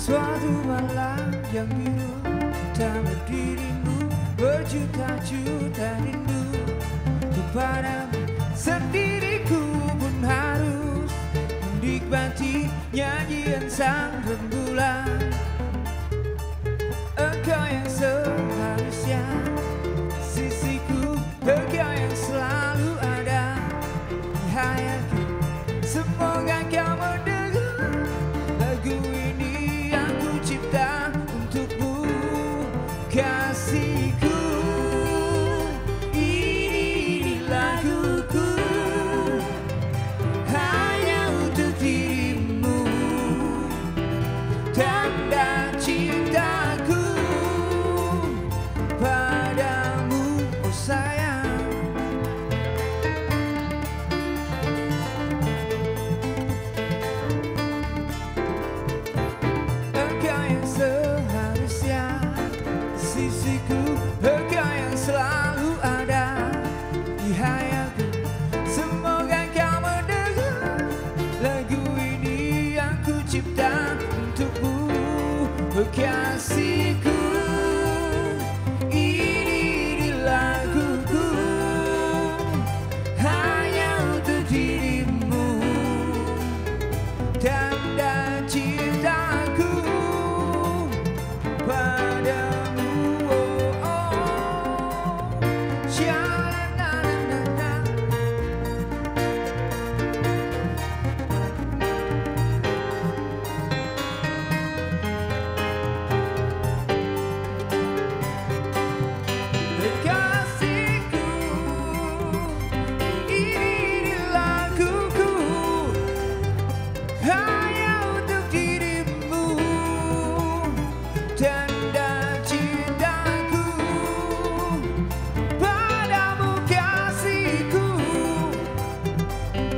Suatu malam yang biru pertama dirimu, berjuta-juta rindu kepadamu. Sendiriku pun harus menikmati nyanyian sang rembulan. Engkau yang seharusnya sisiku, engkau yang selalu ada di hayalku. Semoga kau mendengar lagu ini yang ku cipta untukmu, kasihku. Ini laguku hanya untuk dirimu, tanda cintaku padamu, oh sayang. Engkau yang seharusnya sisiku, engkau yang selalu ada di hayalku. Semoga kau mendengar lagu ini yang ku cipta untukmu, kasihku. Ini laguku hanya untuk dirimu, tanda cintaku padamu. Oh, oh. Sha-la-la-la-la-la. Kasihku, ini laguku hanya untuk dirimu, tanda cintaku padamu, kasihku.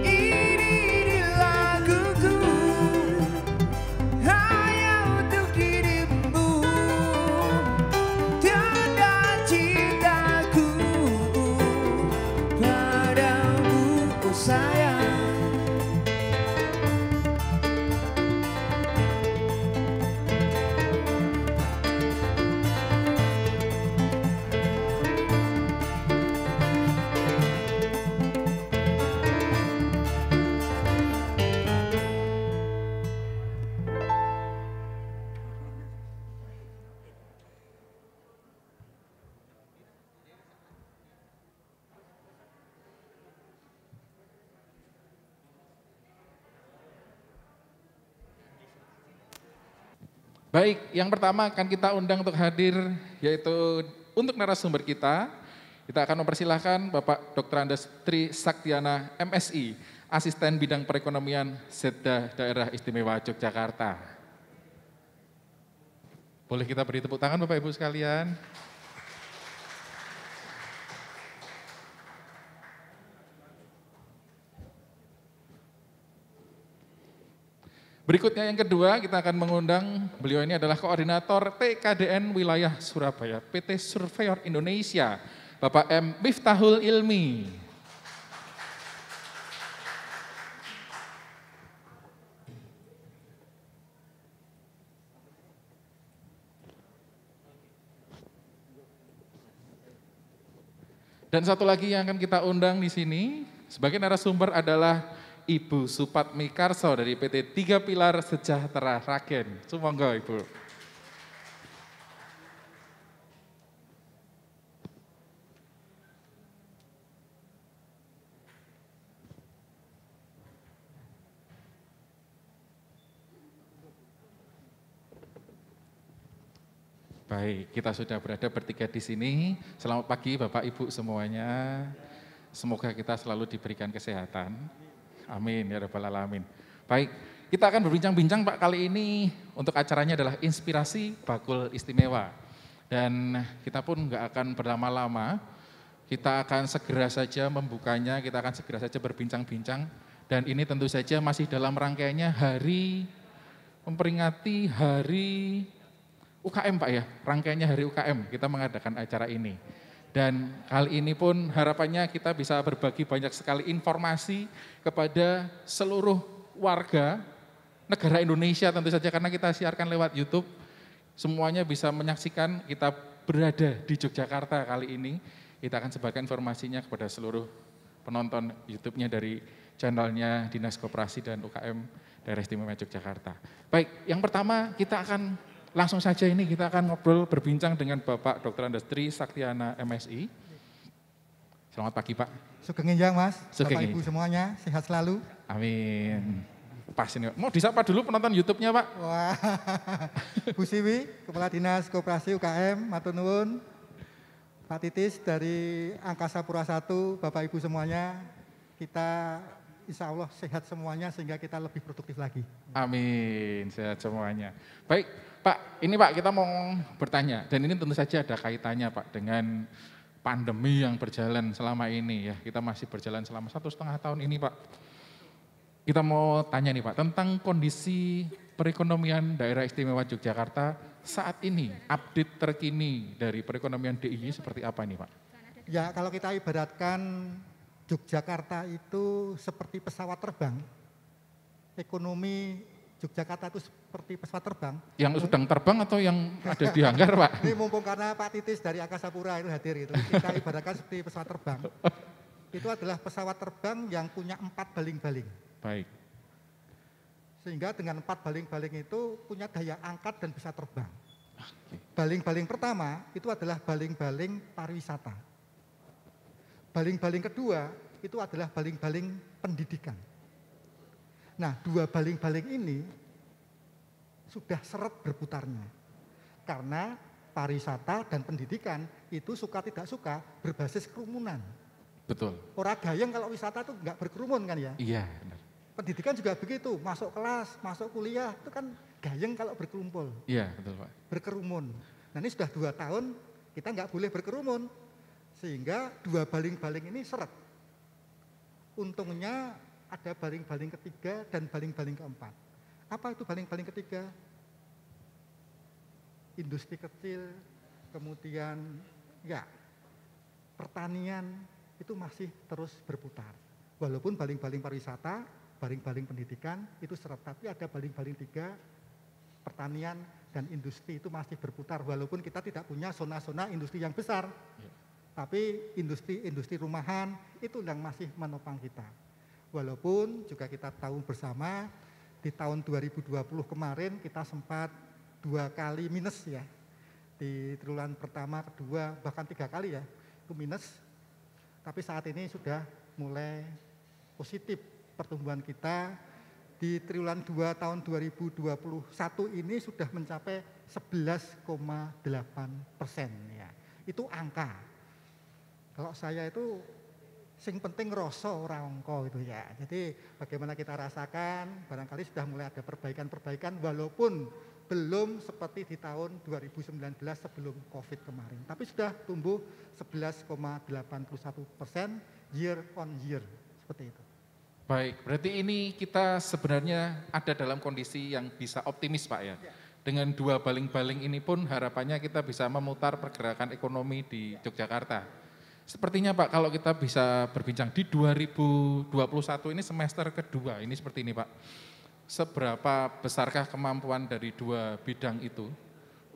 Ini laguku hanya untuk dirimu, tanda cintaku padamu, oh sayang. Baik, yang pertama akan kita undang untuk hadir yaitu untuk narasumber kita. Kita akan mempersilahkan Bapak Dr. Andes Tri Saktiana MSI, Asisten Bidang Perekonomian Setda Daerah Istimewa Yogyakarta. Boleh kita beri tepuk tangan Bapak Ibu sekalian. Berikutnya yang kedua kita akan mengundang, beliau ini adalah Koordinator TKDN Wilayah Surabaya, PT Surveyor Indonesia, Bapak M. Miftahul Ilmi. Dan satu lagi yang akan kita undang di sini sebagai narasumber adalah Ibu Supatmi Karso dari PT Tiga Pilar Sejahtera Ragen. Sumangga Ibu. Baik, kita sudah berada bertiga di sini. Selamat pagi Bapak Ibu semuanya. Semoga kita selalu diberikan kesehatan. Amin ya rabbal alamin. Baik, kita akan berbincang-bincang Pak kali ini untuk acaranya adalah Inspirasi Bakul Istimewa. Dan kita pun nggak akan berlama-lama, kita akan segera saja membukanya, kita akan segera saja berbincang-bincang. Dan ini tentu saja masih dalam rangkaiannya memperingati hari UKM Pak ya, rangkaiannya hari UKM, kita mengadakan acara ini. Dan kali ini pun harapannya kita bisa berbagi banyak sekali informasi kepada seluruh warga negara Indonesia tentu saja karena kita siarkan lewat YouTube. Semuanya bisa menyaksikan kita berada di Yogyakarta kali ini. Kita akan sebarkan informasinya kepada seluruh penonton YouTube-nya dari channelnya Dinas Koperasi dan UKM Daerah Istimewa Yogyakarta. Baik, yang pertama kita akan langsung saja ini kita akan ngobrol berbincang dengan Bapak Dr. Andes Tri Saktiana MSI. Selamat pagi Pak. Sugeng Enjang Mas, Sugeng Bapak Ibu semuanya, sehat selalu. Amin. Pas ini, mau disapa dulu penonton YouTube-nya Pak. Wah, Bu Siwi, Kepala Dinas Koperasi UKM, matur nuwun. Pak Titis dari Angkasa Pura I, Bapak Ibu semuanya, kita insya Allah sehat semuanya sehingga kita lebih produktif lagi. Amin, sehat semuanya. Baik Pak, ini Pak kita mau bertanya, dan ini tentu saja ada kaitannya Pak dengan pandemi yang berjalan selama ini ya. Kita masih berjalan selama 1,5 tahun ini Pak. Kita mau tanya nih Pak, tentang kondisi perekonomian daerah istimewa Yogyakarta saat ini, update terkini dari perekonomian DIY seperti apa nih Pak? Ya kalau kita ibaratkan Yogyakarta itu seperti pesawat terbang, ekonomi Yogyakarta itu seperti pesawat terbang. Yang sedang terbang atau yang ada di hanggar Pak? Ini mumpung karena Pak Titis dari Angkasa Pura itu hadir itu, kita ibaratkan seperti pesawat terbang. Itu adalah pesawat terbang yang punya 4 baling-baling. Baik. Sehingga dengan 4 baling-baling itu punya daya angkat dan bisa terbang. Baling-baling pertama itu adalah baling-baling pariwisata. Baling-baling kedua itu adalah baling-baling pendidikan. Nah, 2 baling-baling ini sudah seret berputarnya. Karena pariwisata dan pendidikan itu suka tidak suka berbasis kerumunan. Betul. Orang gayeng kalau wisata itu enggak berkerumun kan ya? Iya benar. Pendidikan juga begitu, masuk kelas, masuk kuliah itu kan gayeng kalau berkumpul. Iya betul Pak. Berkerumun. Nah ini sudah 2 tahun kita nggak boleh berkerumun. Sehingga 2 baling-baling ini seret. Untungnya ada baling-baling ketiga dan baling-baling keempat. Apa itu baling-baling ketiga? Industri kecil, kemudian ya pertanian itu masih terus berputar. Walaupun baling-baling pariwisata, baling-baling pendidikan itu seret, tapi ada baling-baling 3, pertanian dan industri itu masih berputar. Walaupun kita tidak punya zona-zona industri yang besar, tapi industri rumahan itu yang masih menopang kita. Walaupun juga kita tahu bersama di tahun 2020 kemarin kita sempat 2 kali minus ya. Di triwulan pertama, kedua, bahkan 3 kali ya, itu minus. Tapi saat ini sudah mulai positif pertumbuhan kita. Di triwulan 2 tahun 2021 ini sudah mencapai 11,8% ya. Itu angka. Kalau saya itu sing penting rasa ora angka itu ya. Jadi bagaimana kita rasakan barangkali sudah mulai ada perbaikan-perbaikan walaupun belum seperti di tahun 2019 sebelum Covid kemarin. Tapi sudah tumbuh 11,81% year on year seperti itu. Baik, berarti ini kita sebenarnya ada dalam kondisi yang bisa optimis Pak ya. Dengan 2 baling-baling ini pun harapannya kita bisa memutar pergerakan ekonomi di Yogyakarta. Sepertinya Pak kalau kita bisa berbincang di 2021 ini semester kedua, ini seperti ini Pak. Seberapa besarkah kemampuan dari 2 bidang itu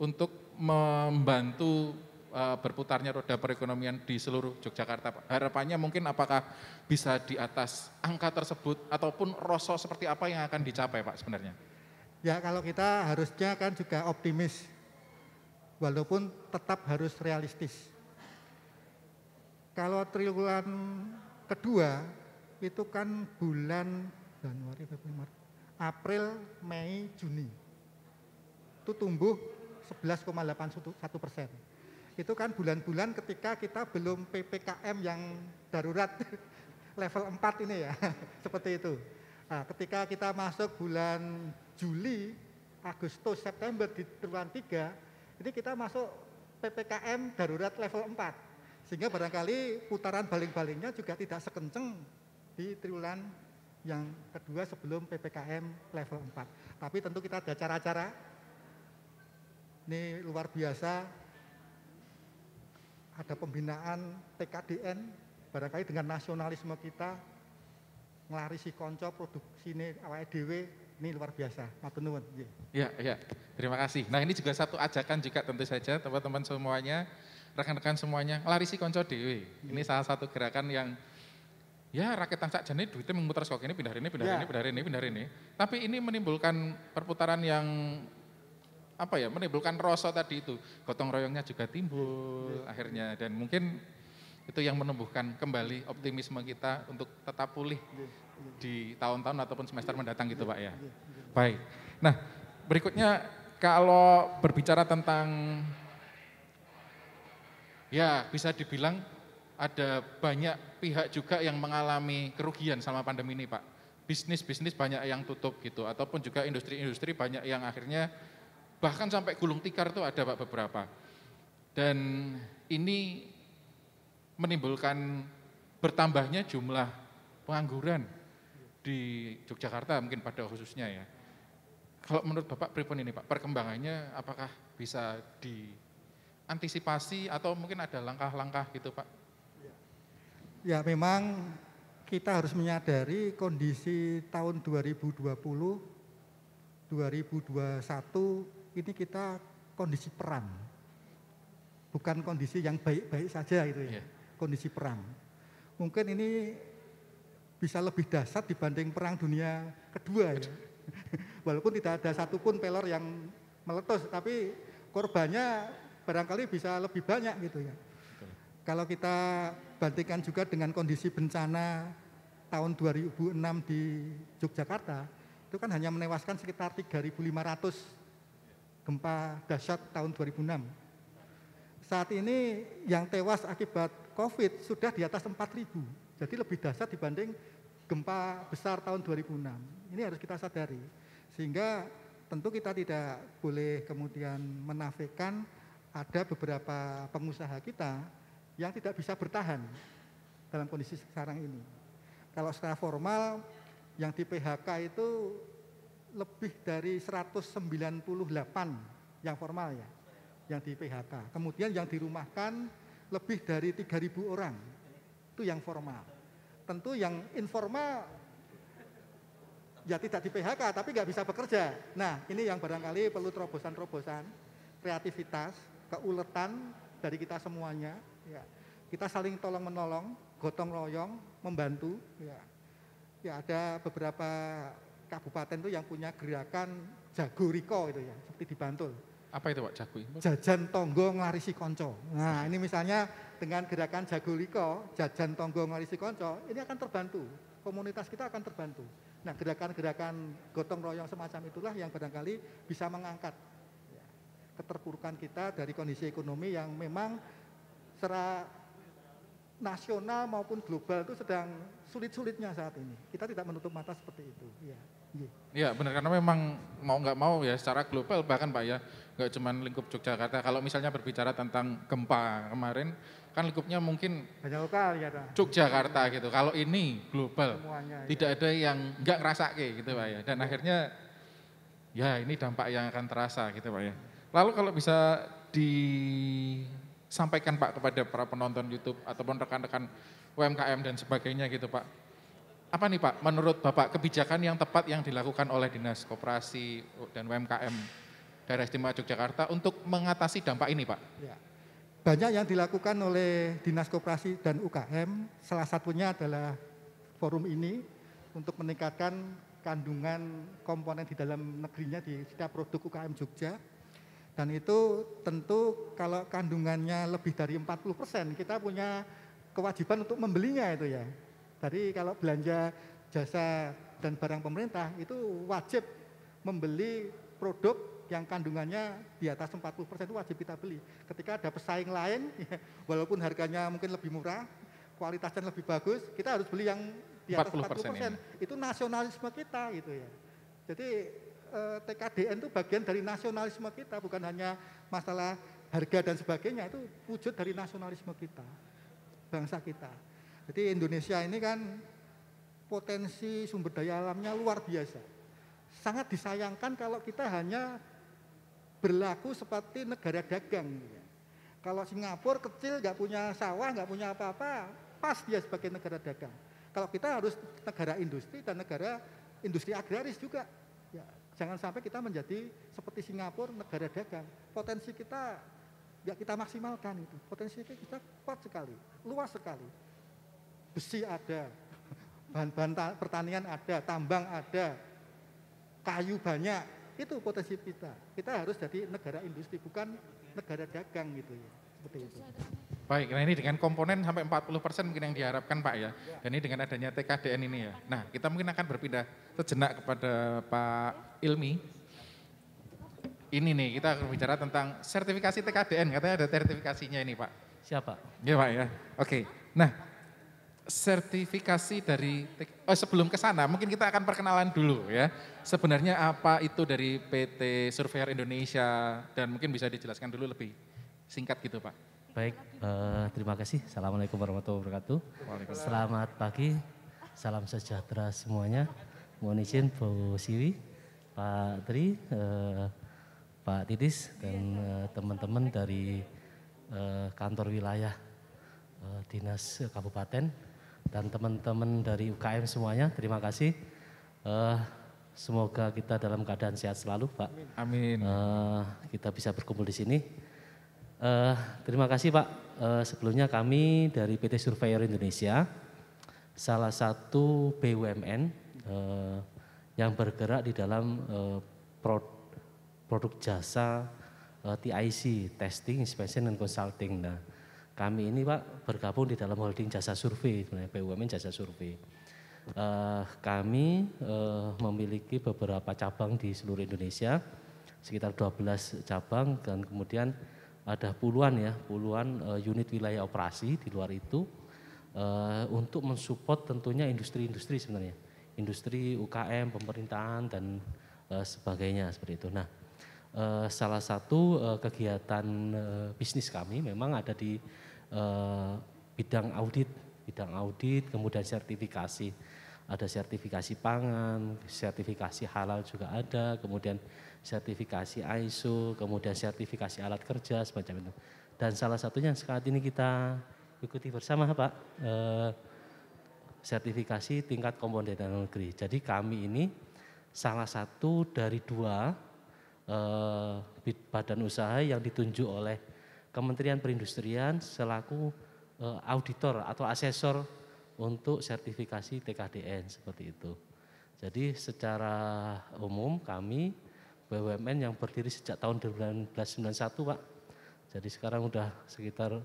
untuk membantu berputarnya roda perekonomian di seluruh Yogyakarta Pak? Harapannya mungkin apakah bisa di atas angka tersebut ataupun rasa seperti apa yang akan dicapai Pak sebenarnya? Ya kalau kita harusnya kan juga optimis, walaupun tetap harus realistis. Kalau triwulan kedua itu kan bulan Januari, Februari, April, Mei, Juni. Itu tumbuh 11,81%. Itu kan bulan-bulan ketika kita belum PPKM yang darurat level 4 ini ya, seperti itu. Nah, ketika kita masuk bulan Juli, Agustus, September di triwulan 3, ini kita masuk PPKM darurat level 4. Sehingga barangkali putaran baling-balingnya juga tidak sekenceng di triwulan yang kedua sebelum PPKM level 4. Tapi tentu kita ada cara-cara, ini luar biasa, ada pembinaan TKDN, barangkali dengan nasionalisme kita, ngelarisi konco produksi ini awake dhewe Ini luar biasa, matur nuwun. Nggih. Ya, terima kasih. Nah ini juga satu ajakan juga tentu saja teman-teman semuanya, rekan-rekan semuanya, larisi konco dewe. Ini salah satu gerakan yang ya rakyat tangsa jane duitnya memutar skok ini pindah ini, pindah Ya. ini, pindah ini, pindah ini. Tapi ini menimbulkan perputaran yang apa ya, menimbulkan rasa tadi itu. Gotong royongnya juga timbul akhirnya dan mungkin itu yang menumbuhkan kembali optimisme kita untuk tetap pulih di tahun-tahun ataupun semester mendatang gitu Pak ya. Baik. Nah, berikutnya kalau berbicara tentang ya bisa dibilang ada banyak pihak juga yang mengalami kerugian selama pandemi ini Pak. Bisnis-bisnis banyak yang tutup gitu ataupun juga industri-industri banyak yang akhirnya bahkan sampai gulung tikar itu ada Pak beberapa. Dan ini menimbulkan bertambahnya jumlah pengangguran di Yogyakarta mungkin pada khususnya ya. Kalau menurut Bapak pripun ini Pak, perkembangannya apakah bisa diantisipasi atau mungkin ada langkah-langkah gitu Pak? Ya memang kita harus menyadari kondisi tahun 2020, 2021 ini kita kondisi perang. Bukan kondisi yang baik-baik saja gitu ya, kondisi perang. Mungkin ini bisa lebih dahsyat dibanding perang dunia kedua ya. Walaupun tidak ada satupun pelor yang meletus, tapi korbannya barangkali bisa lebih banyak gitu ya. Kalau kita bandingkan juga dengan kondisi bencana tahun 2006 di Yogyakarta, itu kan hanya menewaskan sekitar 3.500 gempa dahsyat tahun 2006. Saat ini yang tewas akibat COVID sudah di atas 4.000, jadi lebih dahsyat dibanding gempa besar tahun 2006. Ini harus kita sadari, sehingga tentu kita tidak boleh kemudian menafikan ada beberapa pengusaha kita yang tidak bisa bertahan dalam kondisi sekarang ini. Kalau secara formal yang di PHK itu lebih dari 198 yang formal ya, yang di PHK. Kemudian yang dirumahkan lebih dari 3.000 orang, itu yang formal. Tentu yang informal ya tidak di PHK tapi nggak bisa bekerja. Nah ini yang barangkali perlu terobosan-terobosan, kreativitas, keuletan dari kita semuanya. Ya. Kita saling tolong menolong, gotong royong, membantu. Ya. Ya ada beberapa kabupaten itu yang punya gerakan Jago Riko itu ya, seperti di Bantul. Apa itu Pak Jago? Jajan tonggo nglarisi konco. Nah ini misalnya dengan gerakan Jago Riko, jajan tonggo nglarisi konco, ini akan terbantu. Komunitas kita akan terbantu. Nah gerakan-gerakan gotong royong semacam itulah yang barangkali bisa mengangkat ya, keterpurukan kita dari kondisi ekonomi yang memang secara nasional maupun global itu sedang sulit-sulitnya saat ini. Kita tidak menutup mata seperti itu. Ya. Ya benar, karena memang mau nggak mau ya secara global bahkan Pak ya, nggak cuma lingkup Yogyakarta. Kalau misalnya berbicara tentang gempa kemarin, kan lingkupnya mungkin banyak lokal ya. Yogyakarta gitu. Kalau ini global, semuanya, tidak ada yang nggak ngerasake gitu Pak ya. Dan akhirnya ya ini dampak yang akan terasa gitu Pak ya. Lalu kalau bisa disampaikan Pak kepada para penonton YouTube ataupun rekan-rekan UMKM dan sebagainya gitu Pak. Apa nih Pak, menurut Bapak kebijakan yang tepat yang dilakukan oleh Dinas Koperasi dan UMKM Daerah Istimewa Yogyakarta untuk mengatasi dampak ini Pak? Ya. Banyak yang dilakukan oleh Dinas Koperasi dan UKM, salah satunya adalah forum ini untuk meningkatkan kandungan komponen di dalam negerinya di setiap produk UKM Jogja. Dan itu tentu kalau kandungannya lebih dari 40%, kita punya kewajiban untuk membelinya itu ya. Jadi kalau belanja jasa dan barang pemerintah itu wajib membeli produk yang kandungannya di atas 40% itu wajib kita beli. Ketika ada pesaing lain, ya, walaupun harganya mungkin lebih murah, kualitasnya lebih bagus, kita harus beli yang di atas 40%. Itu nasionalisme kita gitu ya. Jadi TKDN itu bagian dari nasionalisme kita, bukan hanya masalah harga dan sebagainya, itu wujud dari nasionalisme kita, bangsa kita. Jadi Indonesia ini kan potensi sumber daya alamnya luar biasa. Sangat disayangkan kalau kita hanya berlaku seperti negara dagang. Kalau Singapura kecil, nggak punya sawah, nggak punya apa-apa, pas dia sebagai negara dagang. Kalau kita harus negara industri dan negara industri agraris juga. Ya, jangan sampai kita menjadi seperti Singapura, negara dagang. Potensi kita ya kita maksimalkan itu. Potensi kita kuat sekali, luas sekali. Besi ada, bahan-bahan pertanian ada, tambang ada, kayu banyak. Itu potensi kita. Kita harus jadi negara industri, bukan negara dagang gitu ya. Seperti itu. Baik, nah ini dengan komponen sampai 40% mungkin yang diharapkan Pak ya. Dan ini dengan adanya TKDN ini ya. Nah, kita mungkin akan berpindah sejenak kepada Pak Ilmi. Ini nih, kita akan bicara tentang sertifikasi TKDN. Katanya ada sertifikasinya ini Pak. Siapa? Iya Pak ya. Oke, nah sertifikasi dari, sebelum ke sana mungkin kita akan perkenalan dulu ya. Sebenarnya apa itu dari PT Surveyor Indonesia dan mungkin bisa dijelaskan dulu lebih singkat gitu Pak. Baik, terima kasih. Assalamualaikum warahmatullahi wabarakatuh. Waalaikumsalam. Selamat pagi, salam sejahtera semuanya. Mohon izin Bu Siwi, Pak Tri, Pak Titis, dan teman-teman dari kantor wilayah Dinas Kabupaten, dan teman-teman dari UKM semuanya, terima kasih. Semoga kita dalam keadaan sehat selalu, Pak. Amin. Kita bisa berkumpul di sini. Terima kasih Pak. Sebelumnya kami dari PT Surveyor Indonesia, salah satu BUMN yang bergerak di dalam produk jasa TIC, Testing, Inspection, and Consulting. Nah, kami ini Pak bergabung di dalam holding jasa survei, sebenarnya BUMN jasa survei. Kami memiliki beberapa cabang di seluruh Indonesia, sekitar 12 cabang, dan kemudian ada puluhan unit wilayah operasi di luar itu untuk mensupport tentunya industri-industri sebenarnya, industri UKM, pemerintahan dan sebagainya seperti itu. Nah, salah satu kegiatan bisnis kami memang ada di bidang audit, kemudian sertifikasi. Ada sertifikasi pangan, sertifikasi halal juga ada, kemudian sertifikasi ISO, kemudian sertifikasi alat kerja, semacam itu. Dan salah satunya saat ini kita ikuti bersama Pak, sertifikasi tingkat komponen dalam negeri. Jadi kami ini salah satu dari dua badan usaha yang ditunjuk oleh Kementerian Perindustrian selaku auditor atau asesor untuk sertifikasi TKDN seperti itu. Jadi secara umum kami BUMN yang berdiri sejak tahun 1991 Pak. Jadi sekarang udah sekitar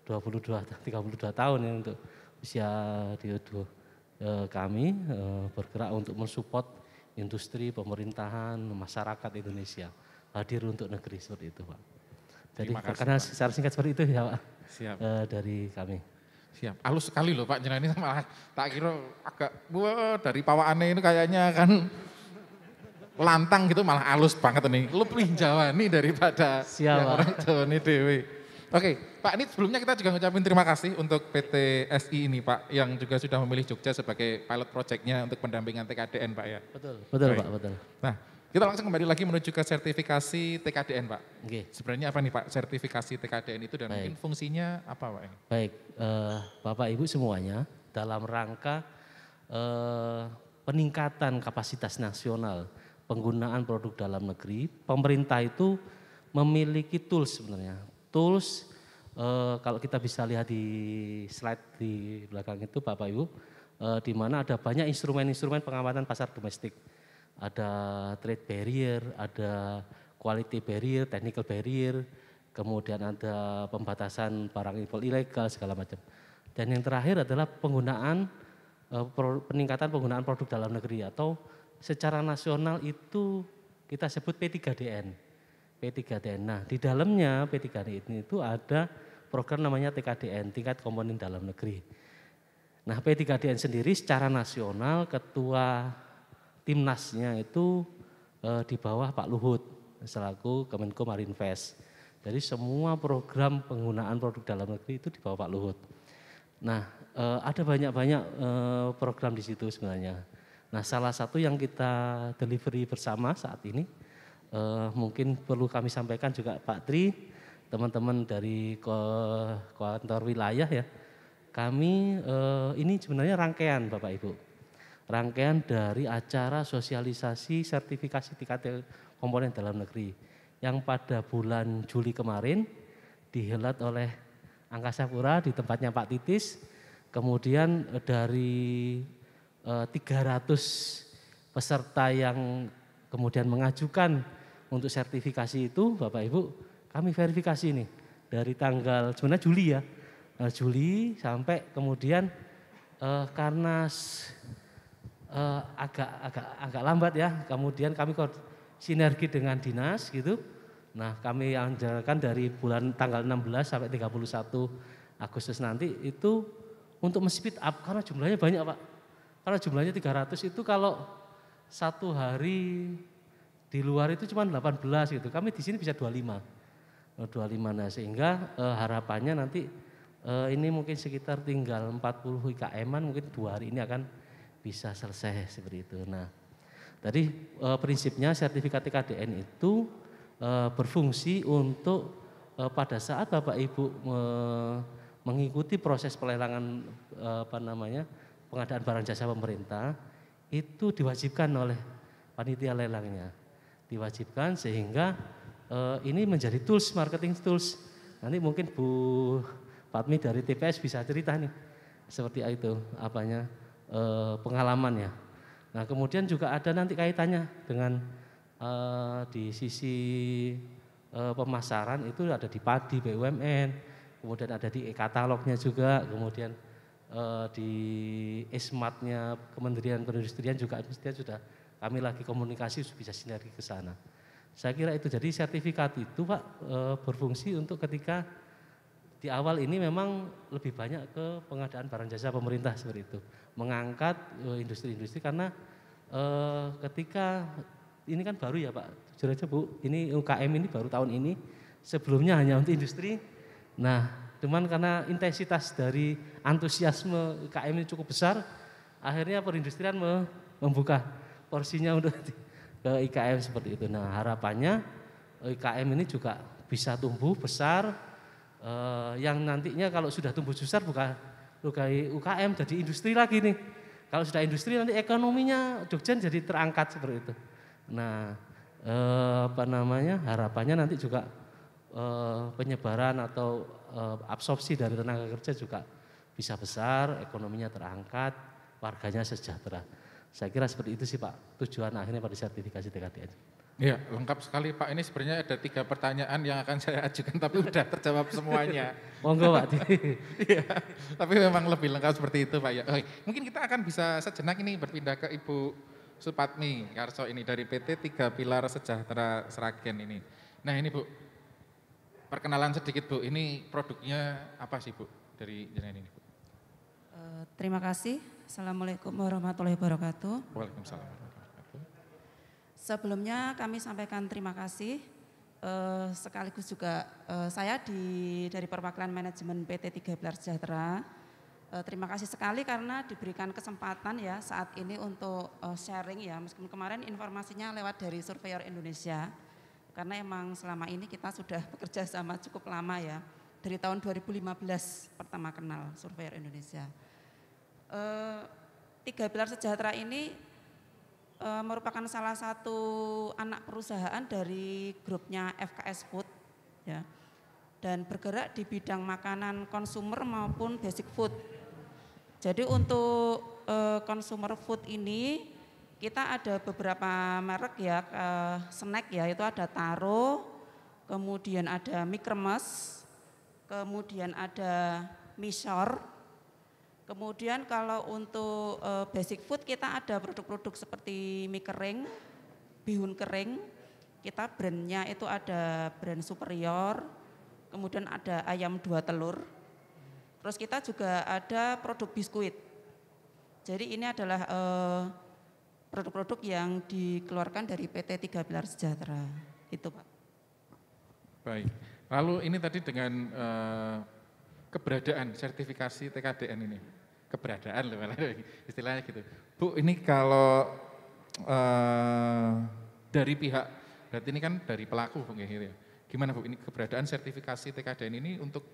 32 tahun ya untuk usia kami bergerak untuk mensupport industri, pemerintahan, masyarakat Indonesia hadir untuk negeri seperti itu Pak. Jadi karena secara singkat seperti itu ya Pak. Siap. Dari kami. Siap, halus sekali loh Pak, jenengan ini malah tak kira agak dari pawaannya ini kayaknya kan lantang gitu, malah halus banget nih. Lebih Jawa nih daripada yang orang Jawa nih Dewi. Oke, Pak, ini sebelumnya kita juga ngucapin terima kasih untuk PT SI ini Pak, yang juga sudah memilih Jogja sebagai pilot project-nya untuk pendampingan TKDN Pak ya. Betul Pak, betul. Nah, kita langsung kembali lagi menuju ke sertifikasi TKDN Pak. Oke. Sebenarnya apa nih Pak sertifikasi TKDN itu dan mungkin fungsinya apa Pak? Baik, Bapak Ibu semuanya, dalam rangka peningkatan kapasitas nasional penggunaan produk dalam negeri, pemerintah itu memiliki tools sebenarnya. Tools, kalau kita bisa lihat di slide di belakang itu Bapak Ibu, di mana ada banyak instrumen-instrumen pengamatan pasar domestik. Ada trade barrier, ada quality barrier, technical barrier, kemudian ada pembatasan barang impor ilegal segala macam. Dan yang terakhir adalah peningkatan penggunaan produk dalam negeri atau secara nasional itu kita sebut P3DN. P3DN. Nah, di dalamnya P3DN itu ada program namanya TKDN, tingkat komponen dalam negeri. Nah, P3DN sendiri secara nasional ketua Timnasnya itu di bawah Pak Luhut selaku Kemenko Marinvest. Jadi semua program penggunaan produk dalam negeri itu di bawah Pak Luhut. Nah, ada banyak-banyak program di situ sebenarnya. Nah, salah satu yang kita delivery bersama saat ini, mungkin perlu kami sampaikan juga Pak Tri, teman-teman dari kantor wilayah ya, kami ini sebenarnya rangkaian Bapak Ibu. rangkaian dari acara sosialisasi sertifikasi TKD komponen dalam negeri yang pada bulan Juli kemarin dihelat oleh Angkasa Pura di tempatnya Pak Titis. Kemudian dari 300 peserta yang kemudian mengajukan untuk sertifikasi itu, Bapak Ibu, kami verifikasi nih dari tanggal sebenarnya Juli ya, Juli sampai kemudian karena agak lambat ya, kemudian kami sinergi dengan dinas gitu. Nah, kami anggarkan dari bulan tanggal 16 sampai 31 Agustus nanti itu untuk speed up karena jumlahnya banyak Pak. Karena jumlahnya 300 itu kalau satu hari di luar itu cuma 18 gitu. Kami di sini bisa 25. 25 nah sehingga harapannya nanti ini mungkin sekitar tinggal 40 IKM-an mungkin 2 hari ini akan bisa selesai seperti itu. Nah, tadi prinsipnya sertifikat TKDN itu berfungsi untuk pada saat Bapak Ibu mengikuti proses pelelangan pengadaan barang jasa pemerintah itu diwajibkan oleh panitia lelangnya. Diwajibkan sehingga ini menjadi tools, marketing tools. Nanti mungkin Bu Fatmi dari TPS bisa cerita nih seperti itu pengalamannya. Nah, kemudian juga ada nanti kaitannya dengan di sisi pemasaran itu ada di Padi BUMN, kemudian ada di e-katalognya juga, kemudian di Esmatnya Kementerian Perindustrian juga sudah kami lagi komunikasi bisa sinergi ke sana. Saya kira itu jadi sertifikat itu Pak berfungsi untuk ketika di awal ini memang lebih banyak ke pengadaan barang jasa pemerintah seperti itu, mengangkat industri-industri karena ketika ini kan baru ya Pak, jujur aja Bu, ini UKM ini baru tahun ini, sebelumnya hanya untuk industri. Nah, cuman karena intensitas dari antusiasme UKM ini cukup besar, akhirnya perindustrian membuka porsinya untuk ke IKM seperti itu. Nah, harapannya IKM ini juga bisa tumbuh besar, yang nantinya kalau sudah tumbuh besar bukan UKM jadi industri lagi nih. Kalau sudah industri nanti ekonominya Jogja jadi terangkat seperti itu. Nah, harapannya nanti juga penyebaran atau absorpsi dari tenaga kerja juga bisa besar, ekonominya terangkat, warganya sejahtera. Saya kira seperti itu sih Pak, tujuan akhirnya pada sertifikasi TKDN. Ya, lengkap sekali Pak. Ini sebenarnya ada 3 pertanyaan yang akan saya ajukan, tapi udah terjawab semuanya. Monggo Pak. Iya, tapi memang lebih lengkap seperti itu Pak ya. Oke, mungkin kita akan bisa sejenak ini berpindah ke Ibu Supatmi Karso ini dari PT 3 Pilar Sejahtera Sragen ini. Nah ini Bu, perkenalan sedikit Bu, ini produknya apa sih Bu dari jenengan ini Bu? Terima kasih. Assalamualaikum warahmatullahi wabarakatuh. Waalaikumsalam warahmatullahi wabarakatuh. Sebelumnya kami sampaikan terima kasih. Sekaligus juga saya dari perwakilan manajemen PT 3 Pilar Sejahtera. Terima kasih sekali karena diberikan kesempatan ya saat ini untuk sharing ya. Meskipun kemarin informasinya lewat dari Surveyor Indonesia. Karena emang selama ini kita sudah bekerja sama cukup lama ya. Dari tahun 2015 pertama kenal Surveyor Indonesia. 3 Pilar Sejahtera ini merupakan salah satu anak perusahaan dari grupnya FKS Food ya, dan bergerak di bidang makanan konsumer maupun basic food. Jadi untuk consumer food ini kita ada beberapa merek ya, snack ya, itu ada Taro, kemudian ada mie kremes, kemudian ada Mishor. Kemudian kalau untuk basic food kita ada produk-produk seperti mie kering, bihun kering, kita brandnya itu ada brand Superior, kemudian ada ayam 2 telur, terus kita juga ada produk biskuit. Jadi ini adalah produk-produk yang dikeluarkan dari PT 3 Pilar Sejahtera, itu Pak. Baik, lalu ini tadi dengan keberadaan sertifikasi TKDN ini. Keberadaan loh istilahnya gitu. Bu, ini kalau dari pihak, berarti ini kan dari pelaku Bu ya. Gimana Bu, ini keberadaan sertifikasi TKDN ini untuk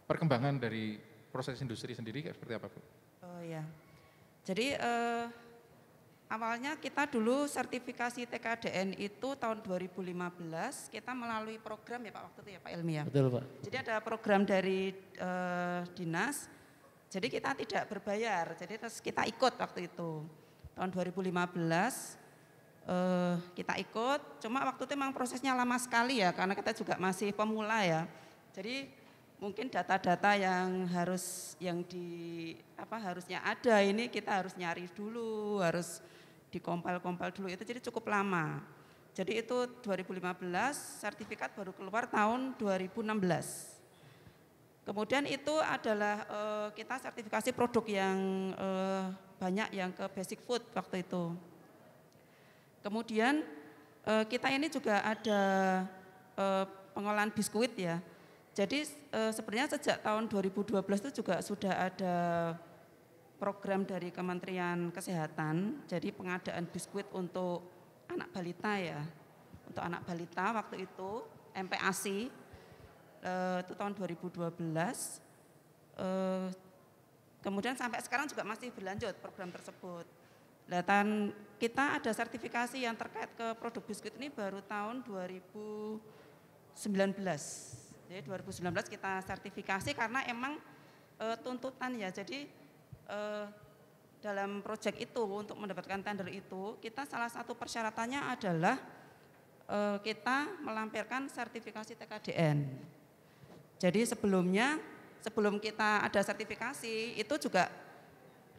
perkembangan dari proses industri sendiri seperti apa Bu? Oh ya, Jadi awalnya kita dulu sertifikasi TKDN itu tahun 2015 kita melalui program ya Pak waktu itu ya Pak Ilmi ya. Betul Pak. Jadi ada program dari dinas, jadi kita tidak berbayar, jadi terus kita ikut waktu itu. Tahun 2015 kita ikut, cuma waktu itu memang prosesnya lama sekali ya karena kita juga masih pemula ya. Jadi mungkin data-data yang harusnya ada ini kita harus nyari dulu, harus dikompil-kompil dulu, itu jadi cukup lama. Jadi itu 2015, sertifikat baru keluar tahun 2016. Kemudian itu adalah kita sertifikasi produk yang banyak yang ke basic food waktu itu. Kemudian kita ini juga ada pengolahan biskuit ya. Jadi sebenarnya sejak tahun 2012 itu juga sudah ada program dari Kementerian Kesehatan, jadi pengadaan biskuit untuk anak balita ya. Untuk anak balita waktu itu MPASI itu tahun 2012. Kemudian sampai sekarang juga masih berlanjut program tersebut. Dan kita ada sertifikasi yang terkait ke produk biskuit ini baru tahun 2019. Jadi 2019 kita sertifikasi karena emang tuntutan ya. Jadi dalam proyek itu untuk mendapatkan tender itu kita salah satu persyaratannya adalah kita melampirkan sertifikasi TKDN. Jadi sebelum kita ada sertifikasi itu juga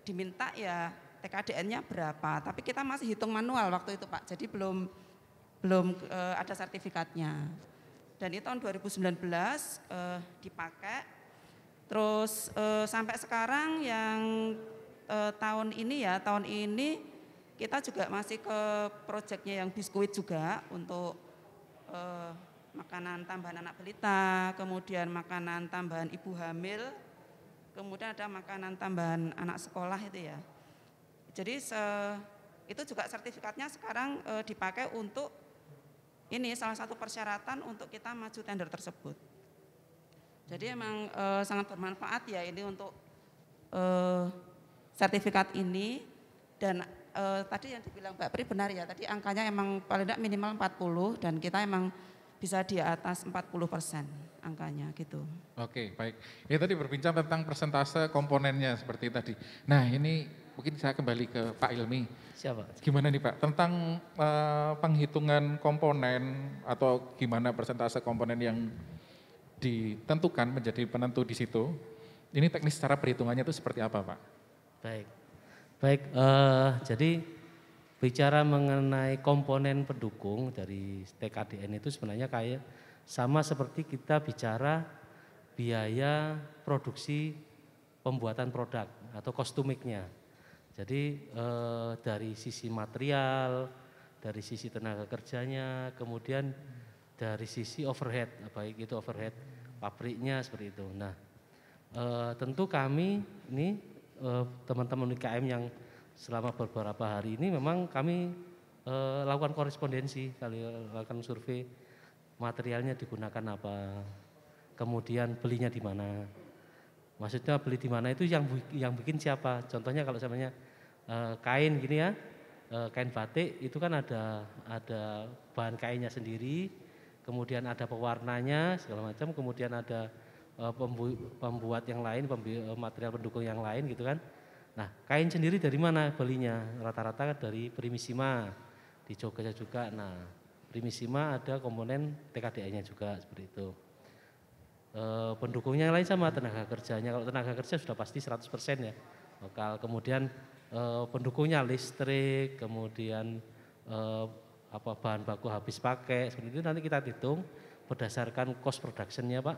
diminta ya TKDN-nya berapa, tapi kita masih hitung manual waktu itu Pak, jadi belum ada sertifikatnya. Dan itu tahun 2019 dipakai, terus sampai sekarang yang tahun ini kita juga masih ke proyeknya yang biskuit juga untuk makanan tambahan anak balita, kemudian makanan tambahan ibu hamil, kemudian ada makanan tambahan anak sekolah itu ya. Jadi itu juga sertifikatnya sekarang dipakai untuk ini salah satu persyaratan untuk kita maju tender tersebut. Jadi emang sangat bermanfaat ya ini untuk sertifikat ini. Dan tadi yang dibilang Mbak Pri benar ya, tadi angkanya emang paling tidak minimal 40 dan kita emang bisa di atas 40% angkanya gitu. Oke, baik. Ini tadi berbincang tentang persentase komponennya seperti tadi. Nah ini mungkin saya kembali ke Pak Ilmi. Siapa? Gimana nih Pak, tentang penghitungan komponen atau gimana persentase komponen yang ditentukan menjadi penentu di situ. Ini teknis cara perhitungannya itu seperti apa Pak? Baik. Jadi bicara mengenai komponen pendukung dari TKDN itu sebenarnya kayak sama seperti kita bicara biaya produksi pembuatan produk atau kostumiknya. Jadi dari sisi material, dari sisi tenaga kerjanya, kemudian dari sisi overhead, baik itu overhead pabriknya seperti itu. Nah, tentu kami ini teman-teman UKM yang selama beberapa hari ini memang kami lakukan korespondensi, lakukan survei materialnya digunakan apa, kemudian belinya di mana. Maksudnya beli di mana itu yang bikin siapa? Contohnya kalau sebenarnya kain gini ya, kain batik itu kan ada bahan kainnya sendiri, kemudian ada pewarnanya segala macam, kemudian ada pembuat yang lain, material pendukung yang lain gitu kan. Nah, kain sendiri dari mana belinya? Rata-rata dari Primisima di Jogja juga. Nah, Primisima ada komponen TKDN-nya juga seperti itu. Pendukungnya yang lain sama tenaga kerjanya. Kalau tenaga kerja sudah pasti 100% ya lokal. Kemudian pendukungnya listrik, kemudian bahan baku habis pakai. Seperti itu nanti kita hitung berdasarkan cost production-nya Pak.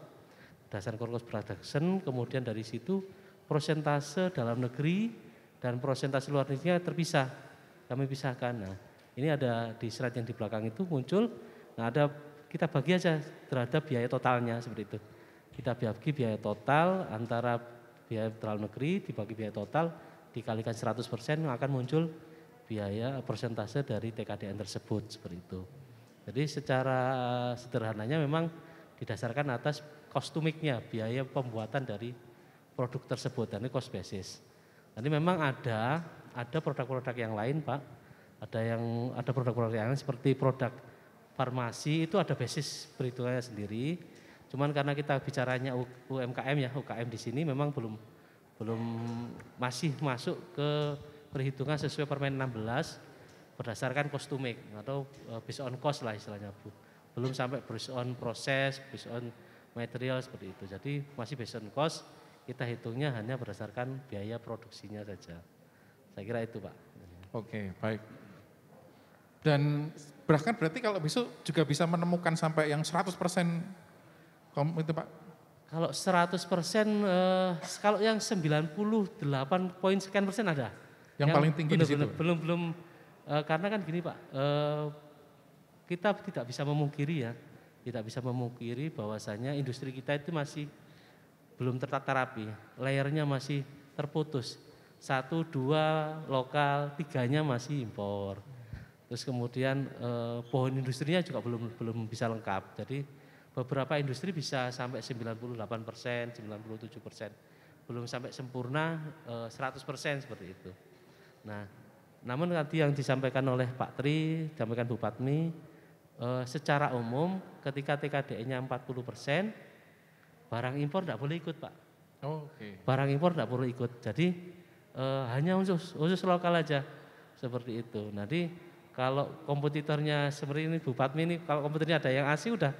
Berdasarkan cost production, kemudian dari situ prosentase dalam negeri dan prosentase luar negerinya terpisah. Kami pisahkan. Nah, ini ada di slide yang di belakang itu muncul. Nah, kita bagi aja terhadap biaya totalnya seperti itu. Kita bagi biaya total antara biaya dalam negeri dibagi biaya total dikalikan 100% akan muncul biaya persentase dari TKDN tersebut seperti itu. Jadi secara sederhananya memang didasarkan atas kostumiknya, biaya pembuatan dari produk tersebut, dan ini cost basis. Nanti memang ada ada produk-produk yang lain Pak, ada produk-produk yang lain seperti produk farmasi itu ada basis perhitungannya sendiri. Cuman karena kita bicaranya UMKM ya, UKM di sini memang belum masih masuk ke perhitungan sesuai Permen 16 berdasarkan cost to make atau based on cost lah istilahnya Bu. Belum sampai based on proses, based on material seperti itu. Jadi masih based on cost, kita hitungnya hanya berdasarkan biaya produksinya saja. Saya kira itu Pak. Oke, baik. Dan bahkan berarti kalau besok juga bisa menemukan sampai yang 100% itu Pak? Kalau 100%, kalau yang 98 poin sekian persen ada. Yang paling tinggi di situ? Belum, karena kan gini Pak, kita tidak bisa memungkiri bahwasanya industri kita itu masih belum tertata rapi, layernya masih terputus. 1, 2 lokal, 3-nya masih impor. Terus kemudian pohon industrinya juga belum bisa lengkap. Jadi beberapa industri bisa sampai 98%, 97%. Belum sampai sempurna 100% seperti itu. Nah, namun tadi yang disampaikan oleh Pak Tri, disampaikan Bu Patmi, secara umum ketika TKDN-nya 40%, barang impor tidak boleh ikut Pak. Oke. Barang impor tidak boleh ikut. Jadi hanya khusus lokal aja seperti itu. Nanti kalau kompetitornya seperti ini Bu Patmi ini, kalau kompetitornya ada yang asing udah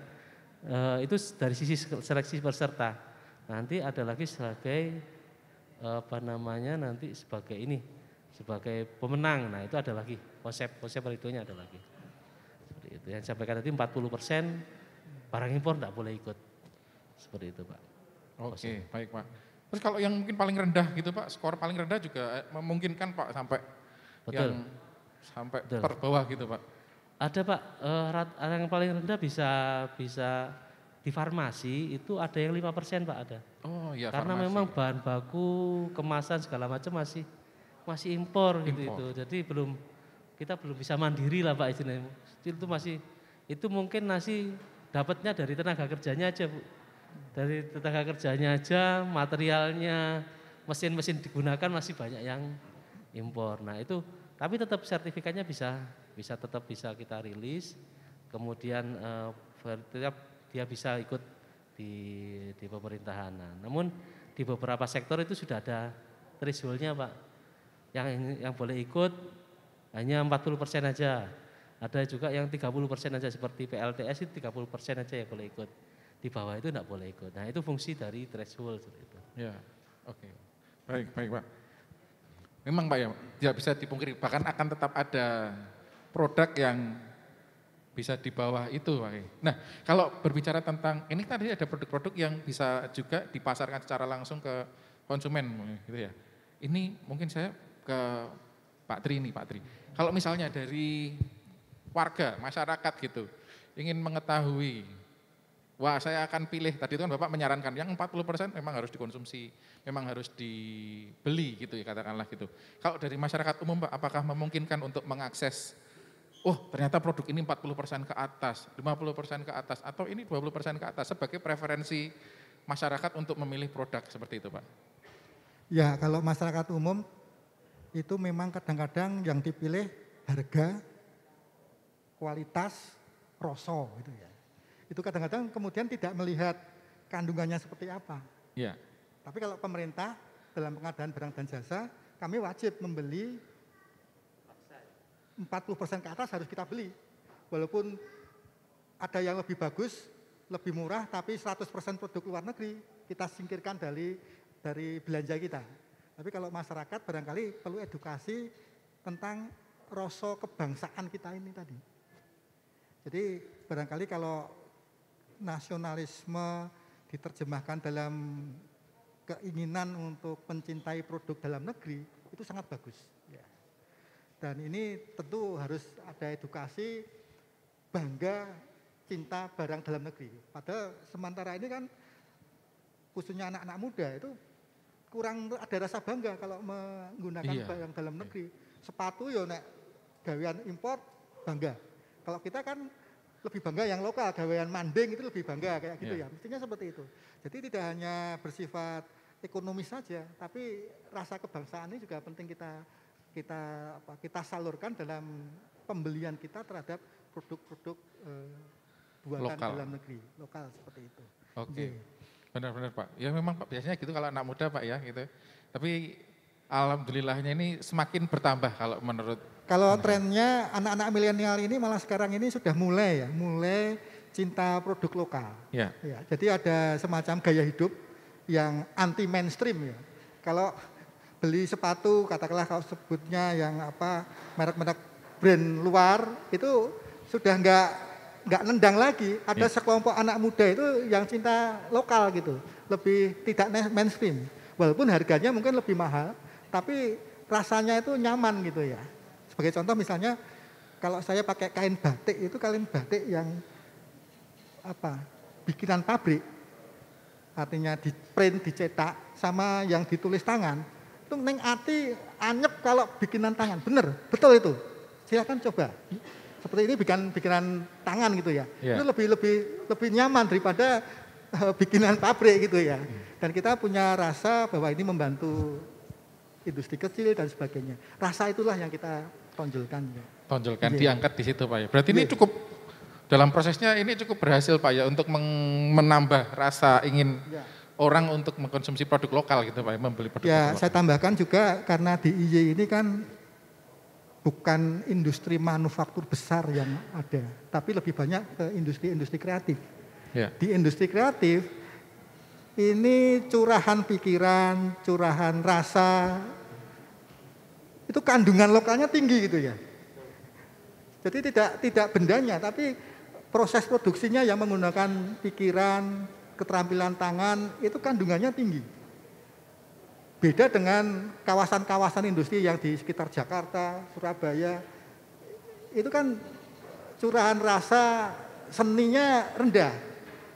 itu dari sisi seleksi peserta. Nanti ada lagi sebagai nanti sebagai pemenang. Nah itu ada lagi konsep perhitungannya ada lagi. Seperti itu. Yang sampaikan tadi 40% barang impor tidak boleh ikut. Seperti itu Pak. Oke, baik Pak. Terus kalau yang mungkin paling rendah gitu Pak, skor paling rendah juga memungkinkan Pak sampai Betul. sampai terbawah gitu Pak. Ada Pak, yang paling rendah bisa di farmasi itu ada yang 5% Pak ada. Oh iya. Karena farmasi. memang bahan baku, kemasan segala macam masih impor gitu itu. Jadi kita belum bisa mandiri lah Pak istilahnya. Itu mungkin dapatnya dari tenaga kerjanya aja Bu. Dari tenaga kerjanya aja, materialnya, mesin-mesin digunakan masih banyak yang impor. Nah itu, tapi tetap sertifikatnya tetap bisa kita rilis. Kemudian dia bisa ikut di pemerintahan. Nah, namun di beberapa sektor itu sudah ada threshold-nya Pak. Yang boleh ikut hanya 40% aja. Ada juga yang 30% aja seperti PLTS itu 30% aja yang boleh ikut. Di bawah itu tidak boleh ikut. Nah itu fungsi dari threshold seperti itu. Ya, oke. Baik Pak. Memang Pak ya, tidak bisa dipungkiri. Bahkan akan tetap ada produk yang bisa di bawah itu Pak. Nah kalau berbicara tentang, ini tadi ada produk-produk yang bisa juga dipasarkan secara langsung ke konsumen gitu ya. Ini mungkin saya ke Pak Tri nih Pak Tri. Kalau misalnya dari warga, masyarakat gitu, ingin mengetahui, wah saya akan pilih, tadi itu kan Bapak menyarankan yang 40% memang harus dikonsumsi, memang harus dibeli gitu ya katakanlah gitu. Kalau dari masyarakat umum Pak, apakah memungkinkan untuk mengakses, oh ternyata produk ini 40% ke atas, 50% ke atas, atau ini 20% ke atas sebagai preferensi masyarakat untuk memilih produk seperti itu Pak? Ya kalau masyarakat umum itu memang kadang-kadang yang dipilih harga, kualitas, rasa gitu ya. Itu kadang-kadang kemudian tidak melihat kandungannya seperti apa. Ya. Tapi kalau pemerintah dalam pengadaan barang dan jasa, kami wajib membeli 40% ke atas harus kita beli. Walaupun ada yang lebih bagus, lebih murah, tapi 100% produk luar negeri kita singkirkan dari belanja kita. Tapi kalau masyarakat barangkali perlu edukasi tentang rasa kebangsaan kita ini tadi. Jadi barangkali kalau nasionalisme diterjemahkan dalam keinginan untuk mencintai produk dalam negeri itu sangat bagus. Ya. Dan ini tentu harus ada edukasi bangga cinta barang dalam negeri. Padahal sementara ini kan khususnya anak-anak muda itu kurang ada rasa bangga kalau menggunakan barang dalam negeri. Sepatu ya nek gawean impor bangga. Kalau kita kan lebih bangga yang lokal, gawean manding itu lebih bangga kayak gitu ya. Mestinya seperti itu. Jadi tidak hanya bersifat ekonomis saja, tapi rasa kebangsaan ini juga penting kita kita salurkan dalam pembelian kita terhadap produk-produk buatan Lokal. dalam negeri, lokal seperti itu. Oke. Iya. Benar-benar Pak. Ya memang Pak biasanya gitu kalau anak muda Pak ya gitu. Tapi alhamdulillahnya ini semakin bertambah kalau menurut Kalau trennya anak-anak milenial ini malah sekarang ini sudah mulai cinta produk lokal. ya. Ya, jadi ada semacam gaya hidup yang anti mainstream ya. Kalau beli sepatu katakanlah kalau sebutnya yang merek-merek brand luar itu sudah nggak nendang lagi. Ada sekelompok anak muda itu yang cinta lokal gitu, lebih tidak mainstream. Walaupun harganya mungkin lebih mahal, tapi rasanya itu nyaman gitu ya. Sebagai contoh misalnya kalau saya pakai kain batik itu kain batik yang bikinan pabrik, artinya di print, dicetak, sama yang ditulis tangan, itu neng ati anyep kalau bikinan tangan, bener, betul itu. Silakan coba. Seperti ini bikinan tangan gitu ya. Itu lebih nyaman daripada bikinan pabrik gitu ya. Dan kita punya rasa bahwa ini membantu industri kecil dan sebagainya. Rasa itulah yang kita tonjolkan. Ya. Tonjolkan, Iya. diangkat di situ Pak ya. Berarti ini cukup, dalam prosesnya ini cukup berhasil Pak ya untuk menambah rasa ingin orang untuk mengkonsumsi produk lokal gitu Pak ya, membeli produk Ya, lokal. saya tambahkan juga karena di IY ini kan bukan industri manufaktur besar yang ada, tapi lebih banyak ke industri-industri kreatif. Ya. Di industri kreatif ini curahan pikiran, curahan rasa, itu kandungan lokalnya tinggi gitu ya. Jadi tidak bendanya, tapi proses produksinya yang menggunakan pikiran, keterampilan tangan, itu kandungannya tinggi. Beda dengan kawasan-kawasan industri yang di sekitar Jakarta, Surabaya, itu kan curahan rasa seninya rendah.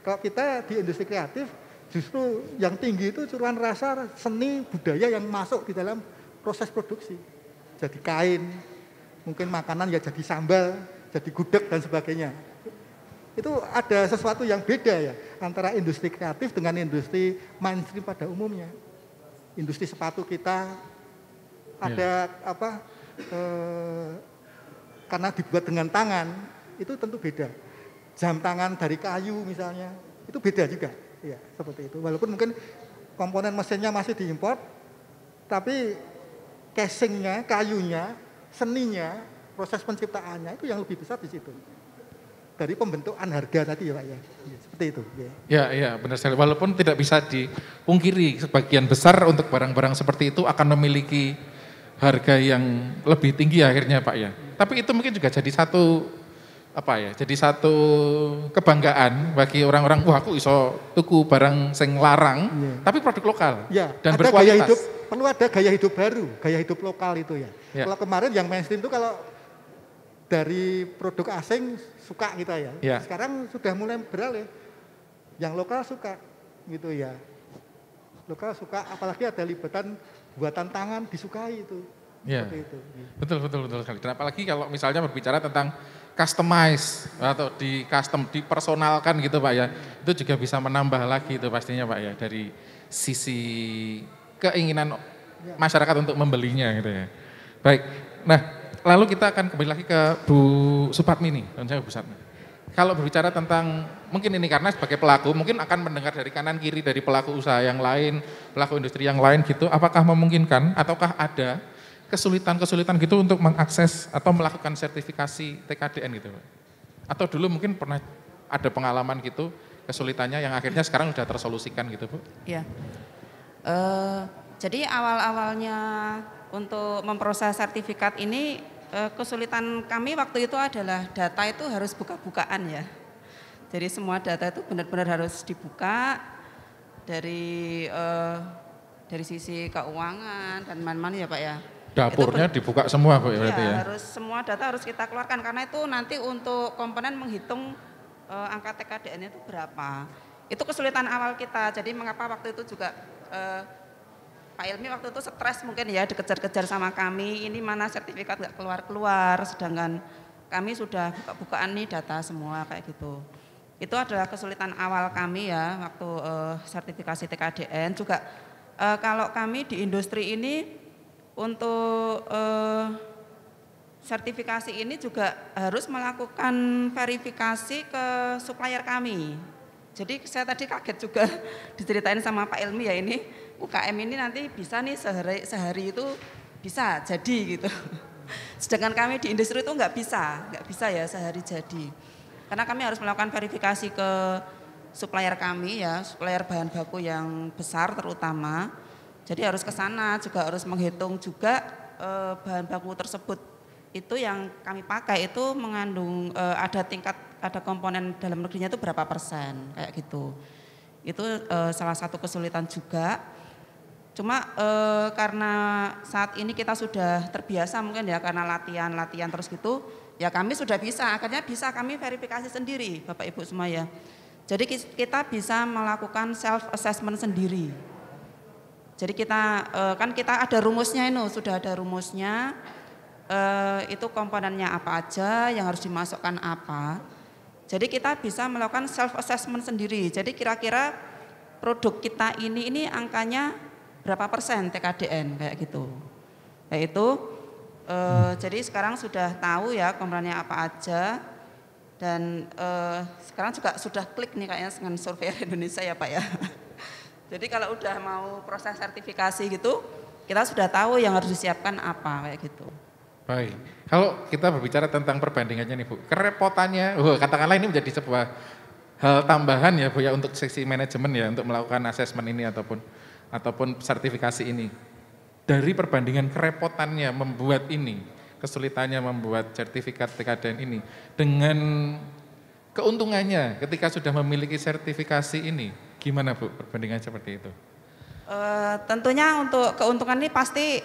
Kalau kita di industri kreatif, justru yang tinggi itu curahan rasa seni budaya yang masuk di dalam proses produksi. Jadi kain, mungkin makanan ya jadi sambal, jadi gudeg dan sebagainya. Itu ada sesuatu yang beda ya antara industri kreatif dengan industri mainstream pada umumnya. Industri sepatu kita ada karena dibuat dengan tangan itu tentu beda. Jam tangan dari kayu misalnya itu beda juga, ya seperti itu. Walaupun mungkin komponen mesinnya masih diimpor, tapi casingnya, kayunya, seninya, proses penciptaannya itu yang lebih besar di situ. Dari pembentukan harga tadi ya Pak ya, seperti itu. Ya, benar sekali. Walaupun tidak bisa dipungkiri sebagian besar untuk barang-barang seperti itu akan memiliki harga yang lebih tinggi akhirnya Pak ya. Tapi itu mungkin juga jadi satu jadi satu kebanggaan bagi orang-orang, wah aku iso tuku barang sing larang, tapi produk lokal dan ada berkualitas. Gaya hidup, perlu ada gaya hidup baru, gaya hidup lokal itu ya. Kalau kemarin yang mainstream itu kalau dari produk asing suka gitu ya. Sekarang sudah mulai beralih. Yang lokal suka gitu ya. Lokal suka, apalagi ada liputan buatan tangan disukai itu. Seperti itu. Betul sekali. Dan apalagi kalau misalnya berbicara tentang customize atau di custom, dipersonalkan gitu Pak ya. Itu juga bisa menambah lagi itu pastinya Pak ya dari sisi keinginan masyarakat untuk membelinya gitu ya. Baik. Nah, lalu kita akan kembali lagi ke Bu Supatmi nih, dan saya Bu Supatmi. Kalau berbicara tentang, mungkin ini karena sebagai pelaku, mungkin akan mendengar dari kanan kiri dari pelaku usaha yang lain, pelaku industri yang lain gitu, apakah memungkinkan ataukah ada kesulitan-kesulitan gitu untuk mengakses atau melakukan sertifikasi TKDN gitu? Atau dulu mungkin pernah ada pengalaman gitu, kesulitannya yang akhirnya sekarang sudah tersolusikan gitu Bu? Iya. Jadi awal-awalnya untuk memproses sertifikat ini kesulitan kami waktu itu adalah data itu harus buka-bukaan ya. Jadi semua data itu benar-benar harus dibuka dari sisi keuangan dan mana-mana ya Pak ya. Dapurnya dibuka semua Bu berarti ya? Harus semua data harus kita keluarkan karena itu nanti untuk komponen menghitung angka TKDN itu berapa. Itu kesulitan awal kita. Jadi mengapa waktu itu juga Pak Ilmi waktu itu stres mungkin ya dikejar-kejar sama kami, ini mana sertifikat nggak keluar-keluar, sedangkan kami sudah buka-bukaan nih data semua kayak gitu. Itu adalah kesulitan awal kami ya waktu sertifikasi TKDN. Juga kalau kami di industri ini untuk sertifikasi ini juga harus melakukan verifikasi ke supplier kami. Jadi saya tadi kaget juga diceritain sama Pak Ilmi ya, ini UKM ini nanti bisa nih sehari itu bisa jadi gitu. Sedangkan kami di industri itu nggak bisa ya sehari jadi. Karena kami harus melakukan verifikasi ke supplier kami ya, supplier bahan baku yang besar terutama. Jadi harus ke sana juga harus menghitung juga bahan baku tersebut itu yang kami pakai itu mengandung ada komponen dalam negerinya itu berapa persen kayak gitu. Itu salah satu kesulitan juga. Cuma karena saat ini kita sudah terbiasa mungkin ya karena latihan terus gitu, ya kami sudah akhirnya bisa kami verifikasi sendiri Bapak Ibu semua ya. Jadi kita bisa melakukan self assessment sendiri. Jadi kita kan kita ada rumusnya ini, sudah ada rumusnya. Itu komponennya apa aja, yang harus dimasukkan apa. Jadi kita bisa melakukan self assessment sendiri. Jadi kira-kira produk kita ini angkanya berapa persen TKDN kayak gitu. Yaitu jadi sekarang sudah tahu ya komponennya apa aja. Dan sekarang juga sudah klik nih kayaknya dengan Surveyor Indonesia ya Pak ya. Jadi kalau udah mau proses sertifikasi gitu, kita sudah tahu yang harus disiapkan apa kayak gitu. Baik, kalau kita berbicara tentang perbandingannya nih Bu, kerepotannya, katakanlah ini menjadi sebuah hal tambahan ya Bu ya untuk seksi manajemen ya untuk melakukan asesmen ini ataupun sertifikasi ini. Dari perbandingan kerepotannya membuat ini, kesulitannya membuat sertifikat TKDN ini dengan keuntungannya ketika sudah memiliki sertifikasi ini, gimana Bu perbandingan seperti itu? Tentunya untuk keuntungan ini pasti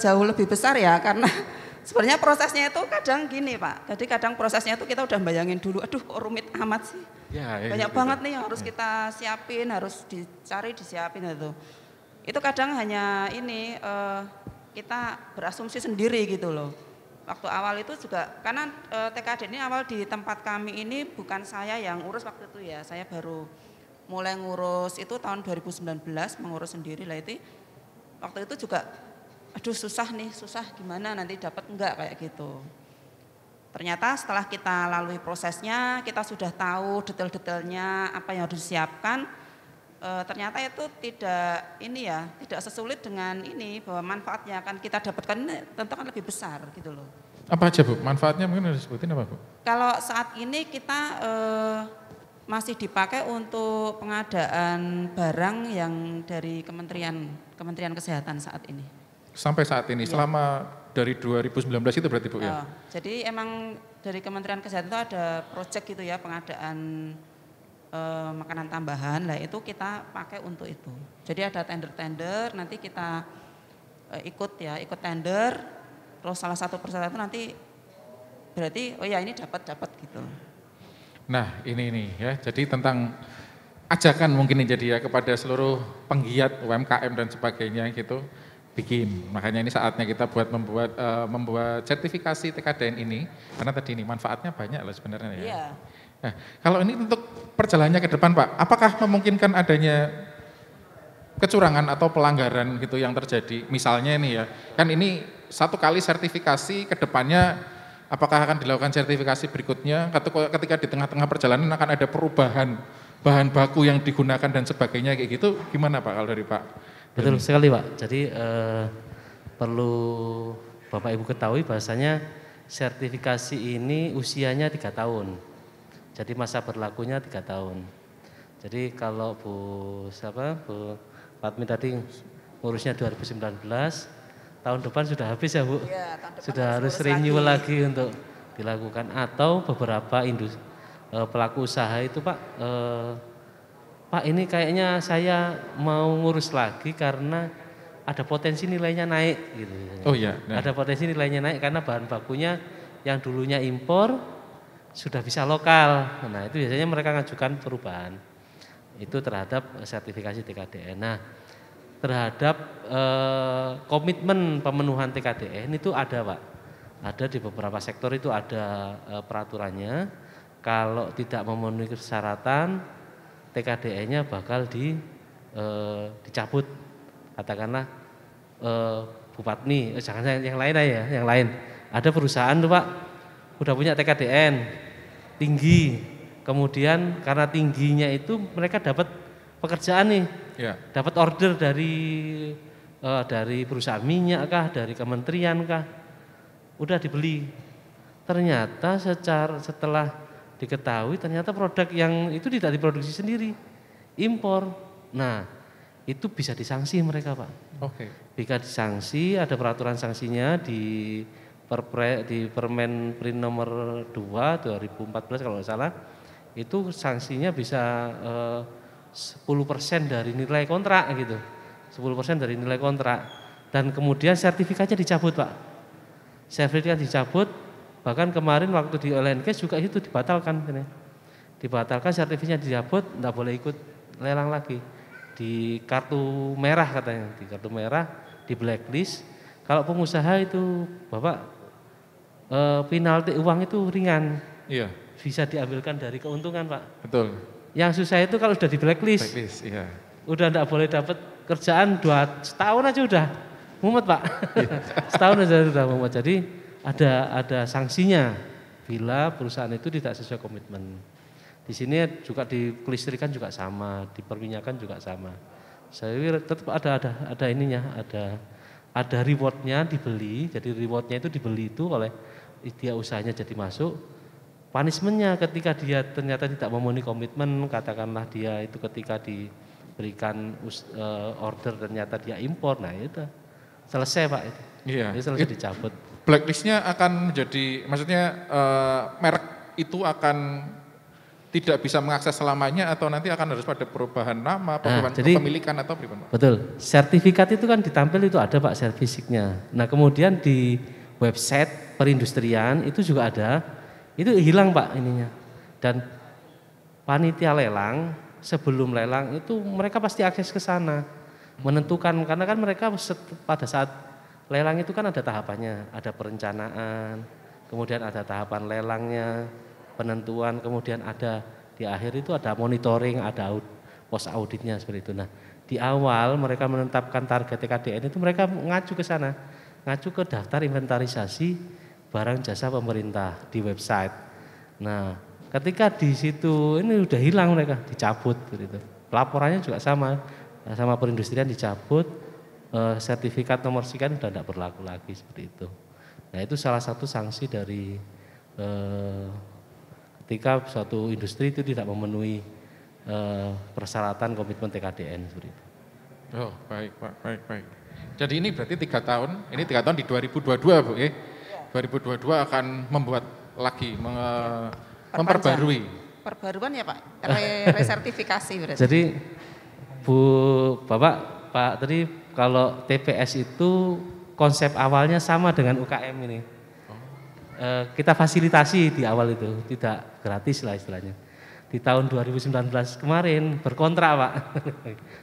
jauh lebih besar ya karena sebenarnya prosesnya itu kadang gini Pak. Jadi kadang prosesnya itu kita udah bayangin dulu, aduh kok rumit amat sih. Ya, banyak banget nih yang harus kita siapin, harus disiapin itu. Itu kadang hanya ini kita berasumsi sendiri gitu loh. Waktu awal itu juga karena TKD ini awal di tempat kami ini bukan saya yang urus waktu itu ya. Saya baru mulai ngurus itu tahun 2019 mengurus sendiri lah itu. Waktu itu juga aduh susah gimana nanti dapat enggak kayak gitu. Ternyata setelah kita lalui prosesnya, kita sudah tahu detail-detailnya apa yang harus disiapkan. Ternyata itu tidak sesulit dengan ini bahwa manfaatnya akan kita dapatkan ini tentu kan lebih besar gitu loh. Apa aja Bu? Manfaatnya mungkin harus disebutin apa Bu? Kalau saat ini kita masih dipakai untuk pengadaan barang yang dari Kementerian Kesehatan saat ini. Sampai saat ini, ya. Selama dari 2019 itu berarti Bu ya? Jadi emang dari Kementerian Kesehatan itu ada proyek gitu ya pengadaan makanan tambahan, lah itu kita pakai untuk itu. Jadi ada tender-tender, nanti kita ikut tender, terus salah satu persyaratan itu nanti berarti oh ya ini dapat gitu. Nah ini ya, jadi tentang ajakan mungkin ini jadi ya kepada seluruh penggiat UMKM dan sebagainya gitu. Bikin, makanya ini saatnya kita membuat sertifikasi TKDN ini karena tadi ini manfaatnya banyak loh sebenarnya ya. Iya. Nah, kalau ini untuk perjalanannya ke depan Pak, apakah memungkinkan adanya kecurangan atau pelanggaran gitu yang terjadi? Misalnya ini ya, kan ini satu kali sertifikasi ke depannya apakah akan dilakukan sertifikasi berikutnya ketika di tengah-tengah perjalanan akan ada perubahan bahan baku yang digunakan dan sebagainya kayak gitu, gimana Pak kalau dari Pak? Betul sekali Pak, jadi perlu Bapak Ibu ketahui bahwasanya sertifikasi ini usianya 3 tahun, jadi masa berlakunya 3 tahun. Jadi kalau Bu Fatmi tadi ngurusnya 2019, tahun depan sudah habis ya Bu? Ya, tahun depan sudah harus renew lagi untuk dilakukan atau beberapa pelaku usaha itu Pak, Pak ini kayaknya saya mau ngurus lagi karena ada potensi nilainya naik gitu. Oh iya. Nah. Ada potensi nilainya naik karena bahan bakunya yang dulunya impor sudah bisa lokal. Nah itu biasanya mereka ngajukan perubahan. Itu terhadap sertifikasi TKDN. Nah terhadap komitmen pemenuhan TKDN itu ada Pak. Ada di beberapa sektor itu ada peraturannya. Kalau tidak memenuhi persyaratan TKDN-nya bakal dicabut, katakanlah Bupatmi, jangan yang lain aja, yang lain. Ada perusahaan tuh Pak, udah punya TKDN tinggi, kemudian karena tingginya itu mereka dapat pekerjaan nih, Ya. dapat order dari perusahaan minyak kah, dari kementerian kah, udah dibeli. Ternyata setelah diketahui ternyata produk yang itu tidak diproduksi sendiri, impor. Nah, itu bisa disanksi mereka Pak. Oke. Bisa disanksi, ada peraturan sanksinya di Permen Prin nomor 2 2014 kalau nggak salah. Itu sanksinya bisa 10% dari nilai kontrak gitu. 10% dari nilai kontrak. Dan kemudian sertifikatnya dicabut Pak. Sertifikat dicabut, bahkan kemarin waktu di oil and gas juga itu dibatalkan. Dibatalkan, sertifikatnya dicabut, nggak boleh ikut lelang lagi. Di kartu merah katanya, di kartu merah, di blacklist. Kalau pengusaha itu Bapak penalti uang itu ringan, Iya, bisa diambilkan dari keuntungan Pak. betul. Yang susah itu kalau sudah di blacklist, Checklist, iya. udah enggak boleh dapat kerjaan setahun aja udah mumet Pak. Setahun aja udah mumet. Jadi ada sanksinya bila perusahaan itu tidak sesuai komitmen. Di sini juga di kelistrikan juga sama, di perminyakan juga sama. Saya kira tetap ada ininya, ada rewardnya dibeli. Jadi rewardnya itu dibeli itu oleh dia usahanya jadi masuk. Punishmentnya ketika dia ternyata tidak memenuhi komitmen, katakanlah dia itu ketika diberikan order ternyata dia impor, nah itu selesai Pak itu. Iya. Itu selesai dicabut. Blacklistnya akan menjadi, maksudnya merek itu akan tidak bisa mengakses selamanya atau nanti akan harus pada perubahan nama, perubahan kepemilikan atau bagaimana? Betul. Sertifikat itu kan ditampil itu ada Pak sertifikatnya. Nah kemudian di website perindustrian itu juga ada, itu hilang Pak ininya. Dan panitia lelang sebelum lelang itu mereka pasti akses ke sana, menentukan karena kan mereka pada saat lelang itu kan ada tahapannya, ada perencanaan, kemudian ada tahapan lelangnya, penentuan, kemudian ada di akhir itu ada monitoring, ada pos auditnya seperti itu. Nah, di awal mereka menetapkan target TKDN itu mereka ngacu ke sana, ngacu ke daftar inventarisasi barang jasa pemerintah di website. Nah, ketika di situ ini udah hilang mereka, dicabut gitu. Laporannya juga sama perindustrian dicabut, sertifikat nomor sekian sudah tidak berlaku lagi seperti itu. Nah, itu salah satu sanksi dari ketika suatu industri itu tidak memenuhi persyaratan komitmen TKDN seperti itu. Oh, baik Pak, baik. Jadi ini berarti 3 tahun, ini 3 tahun di 2022 Bu ya. 2022 akan membuat lagi, memperbarui. Perbaruan ya Pak, resertifikasi berarti. Jadi Bapak tadi kalau TPS itu konsep awalnya sama dengan UKM ini. Kita fasilitasi di awal itu, tidak gratis lah istilahnya. Di tahun 2019 kemarin berkontrak Pak.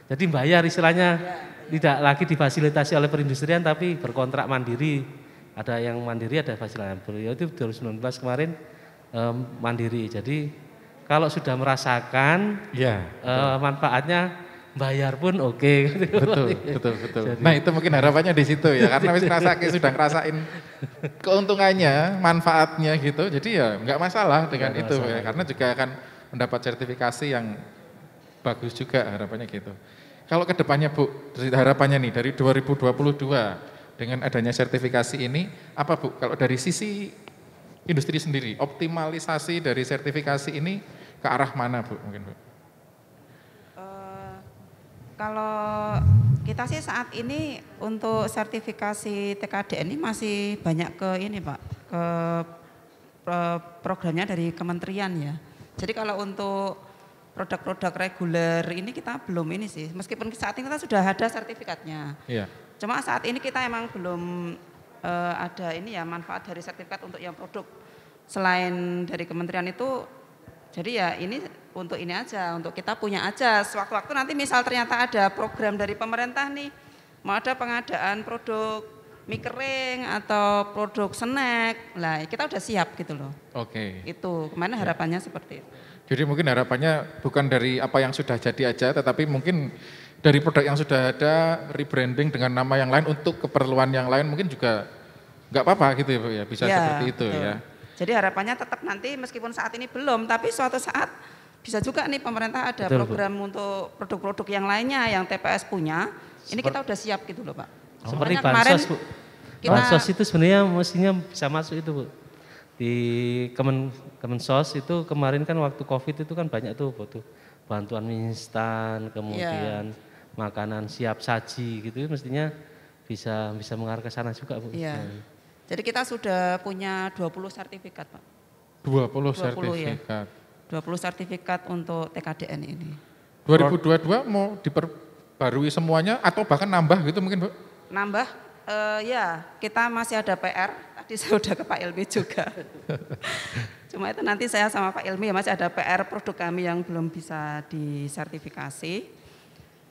Jadi bayar istilahnya, tidak lagi difasilitasi oleh perindustrian tapi berkontrak mandiri. Ada yang mandiri, ada fasilitasi. Beliau itu 2019 kemarin mandiri. Jadi kalau sudah merasakan manfaatnya, bayar pun oke. Betul. Jadi, nah itu mungkin harapannya di situ ya, karena sudah ngerasain keuntungannya, manfaatnya gitu, jadi ya nggak masalah dengan itu ya, karena juga akan mendapat sertifikasi yang bagus juga harapannya gitu. Kalau kedepannya Bu, harapannya nih dari 2022 dengan adanya sertifikasi ini, apa Bu, kalau dari sisi industri sendiri, optimalisasi dari sertifikasi ini ke arah mana Bu mungkin Bu? Kalau kita sih saat ini untuk sertifikasi TKDN ini masih banyak ke ini Pak, ke programnya dari kementerian ya. Jadi kalau untuk produk-produk reguler ini kita belum ini sih, meskipun saat ini kita sudah ada sertifikatnya. Iya. Cuma saat ini kita emang belum ada ini ya manfaat dari sertifikat untuk yang produk selain dari kementerian itu. Jadi ya ini untuk ini aja, untuk kita punya aja. Sewaktu-waktu nanti misal ternyata ada program dari pemerintah nih, mau ada pengadaan produk mie kering atau produk snack, lah kita udah siap gitu loh. Oke. Itu kemana harapannya seperti itu. Jadi mungkin harapannya bukan dari apa yang sudah jadi aja, tetapi mungkin dari produk yang sudah ada rebranding dengan nama yang lain untuk keperluan yang lain mungkin juga nggak apa-apa gitu ya Bu ya, bisa Ya, seperti itu betul. ya. Jadi harapannya tetap nanti meskipun saat ini belum, tapi suatu saat bisa juga nih pemerintah ada Betul, Bu. program untuk produk-produk yang lainnya yang TPS punya. Ini kita udah siap gitu loh Pak. Seperti Soalnya kemarin bansos, Bu. kita- Bansos itu sebenarnya mestinya bisa masuk itu, Bu. Di Kemensos itu kemarin kan waktu Covid itu kan banyak tuh butuh bantuan mie instan, kemudian makanan siap saji gitu, mestinya bisa mengarah ke sana juga, Bu. Iya. Jadi kita sudah punya 20 sertifikat Pak. 20 20 ya. sertifikat. 20 sertifikat untuk TKDN ini. 2022 mau diperbarui semuanya atau bahkan nambah gitu mungkin Bu? Nambah, ya kita masih ada PR, tadi saya udah ke Pak Ilmi juga. Cuma itu nanti saya sama Pak Ilmi ya masih ada PR produk kami yang belum bisa disertifikasi.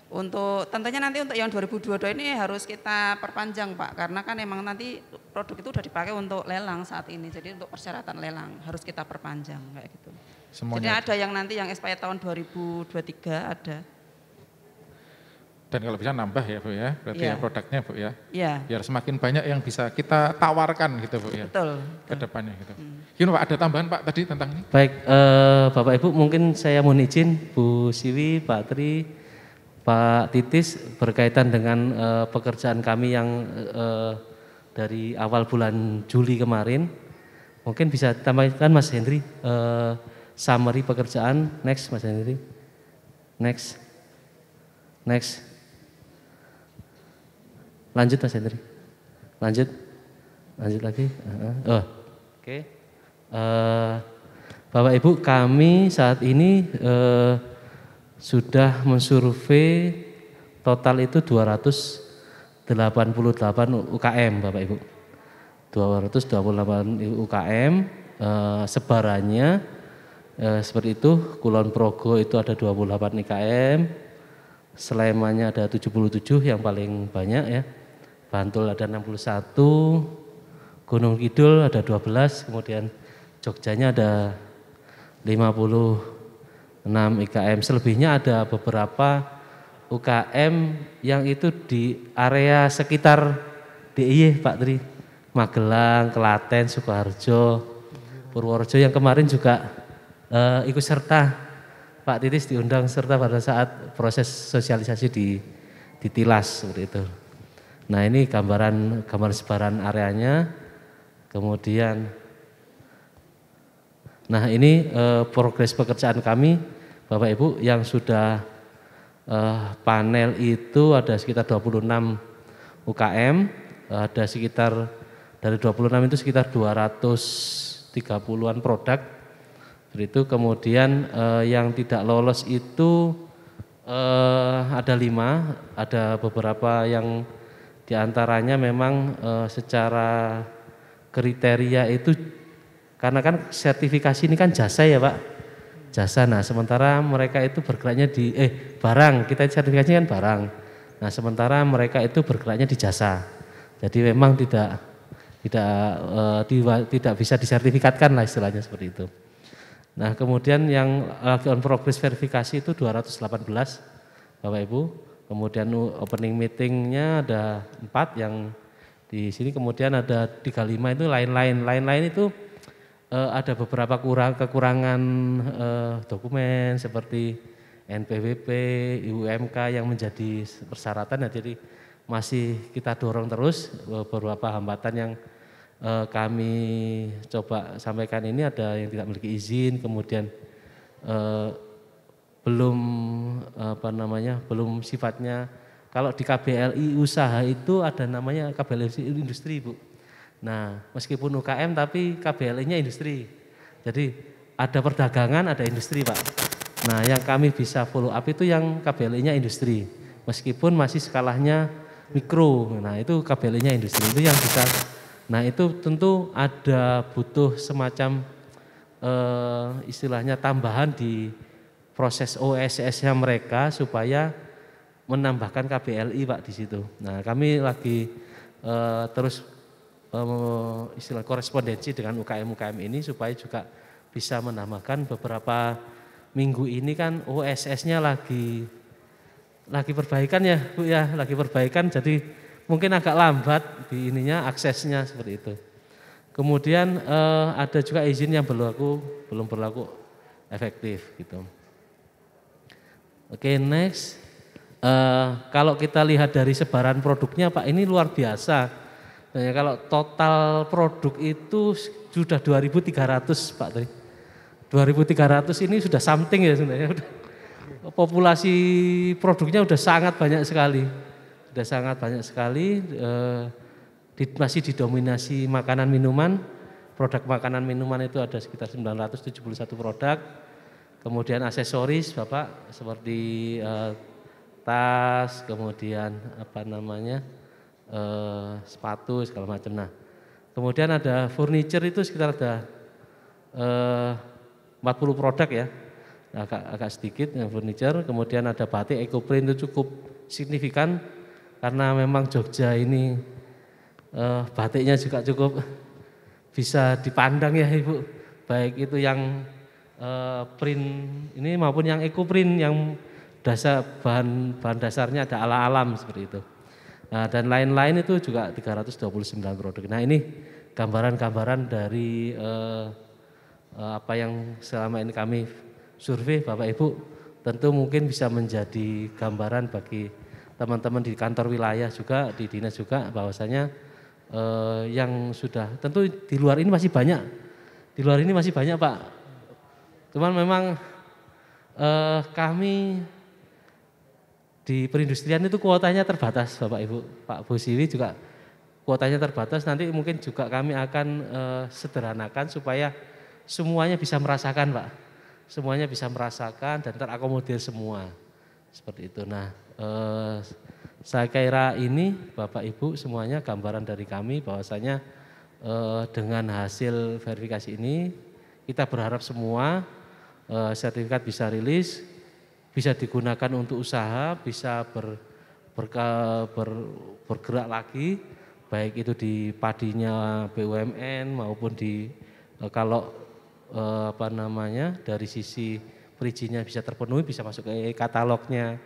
Untuk tentunya nanti untuk yang 2022 ini harus kita perpanjang Pak, karena kan emang nanti produk itu udah dipakai untuk lelang saat ini, jadi untuk persyaratan lelang harus kita perpanjang kayak gitu. Jadi Semuanya. ada yang nanti yang expired tahun 2023 ada. Dan kalau bisa nambah ya Bu ya, berarti Iya. ya produknya Bu ya. Iya, Biar semakin banyak yang bisa kita tawarkan gitu Bu ya, betul. ke depannya gitu. Gimana Pak, ada tambahan Pak tadi tentang ini? Baik, Bapak Ibu mungkin saya mohon izin Bu Siwi, Pak Tri, Pak Titis berkaitan dengan pekerjaan kami yang dari awal bulan Juli kemarin. Mungkin bisa tambahkan Mas Hendri summary pekerjaan. Next Mas Hendri. Next. Lanjut Mas Hendri. Lanjut lagi. Oke. Bapak Ibu, kami saat ini sudah mensurvei total itu 288 UKM Bapak Ibu. 228 UKM, sebarannya seperti itu. Kulon Progo itu ada 28 IKM, Slemanya ada 77 yang paling banyak ya. Bantul ada 61, Gunung Kidul ada 12, kemudian Jogjanya ada 56 IKM. Selebihnya ada beberapa UKM yang itu di area sekitar DIY Pak Tri. Magelang, Klaten, Sukoharjo, Purworejo yang kemarin juga ikut serta Pak Titis diundang serta pada saat proses sosialisasi di Tilas seperti itu. Nah ini gambar sebaran areanya, kemudian nah ini progres pekerjaan kami Bapak Ibu yang sudah panel itu ada sekitar 26 UKM, ada sekitar dari 26 itu sekitar 230-an produk. Itu kemudian yang tidak lolos itu ada 5, ada beberapa yang diantaranya memang secara kriteria itu karena kan sertifikasi ini kan jasa ya Pak, jasa. Nah sementara mereka itu bergeraknya di barang, kita sertifikasinya kan barang. Nah sementara mereka itu bergeraknya di jasa, jadi memang tidak bisa disertifikatkan lah istilahnya seperti itu. Nah kemudian yang lagi on progress verifikasi itu 218 Bapak Ibu. Kemudian opening meetingnya ada 4 yang di sini, kemudian ada 35 itu lain-lain itu ada beberapa kekurangan dokumen seperti NPWP, IUMK yang menjadi persyaratan ya, jadi masih kita dorong terus. Beberapa hambatan yang kami coba sampaikan ini ada yang tidak memiliki izin, kemudian belum sifatnya, kalau di KBLI usaha itu ada namanya KBLI industri Bu. Nah meskipun UKM tapi KBLI-nya industri, jadi ada perdagangan ada industri Pak. Nah yang kami bisa follow up itu yang KBLI-nya industri, meskipun masih skalanya mikro, nah itu KBLI-nya industri itu yang bisa. Nah itu tentu ada butuh semacam istilahnya tambahan di proses OSS-nya mereka supaya menambahkan KBLI Pak di situ. Nah kami lagi terus istilah korespondensi dengan UKM-UKM ini supaya juga bisa menambahkan. Beberapa minggu ini kan OSS-nya lagi lagi perbaikan ya Bu ya, lagi perbaikan jadi mungkin agak lambat di ininya aksesnya seperti itu. Kemudian ada juga izin yang belum berlaku efektif gitu. Oke, next. Kalau kita lihat dari sebaran produknya Pak, ini luar biasa. Nah, kalau total produk itu sudah 2.300 Pak. 2.300 ini sudah something ya sebenarnya. Populasi produknya sudah sangat banyak sekali. Sudah sangat banyak sekali. Masih didominasi makanan minuman. Produk makanan minuman itu ada sekitar 971 produk. Kemudian aksesoris Bapak seperti tas, kemudian sepatu segala macam. Nah, kemudian ada furniture itu sekitar ada 40 produk ya, agak sedikit yang furniture. Kemudian ada batik ekoprint itu cukup signifikan karena memang Jogja ini batiknya juga cukup bisa dipandang ya Ibu, baik itu yang print ini maupun yang ekoprint yang bahan dasarnya ada ala-alam seperti itu. Nah, dan lain-lain itu juga 329 produk. Nah, ini gambaran-gambaran dari apa yang selama ini kami survei Bapak Ibu, tentu mungkin bisa menjadi gambaran bagi teman-teman di kantor wilayah juga, di dinas juga, bahwasanya yang sudah, tentu di luar ini masih banyak. Di luar ini masih banyak Pak. Cuman memang kami di perindustrian itu kuotanya terbatas Bapak Ibu. Pak Bu Siwi juga kuotanya terbatas, nanti mungkin juga kami akan sederhanakan supaya semuanya bisa merasakan Pak. Semuanya bisa merasakan dan terakomodir semua. Seperti itu. Nah, saya kira ini Bapak Ibu semuanya gambaran dari kami bahwasanya dengan hasil verifikasi ini kita berharap semua sertifikat bisa rilis, bisa digunakan untuk usaha, bisa bergerak lagi, baik itu di padinya BUMN maupun di kalau dari sisi perizinnya bisa terpenuhi, bisa masuk ke katalognya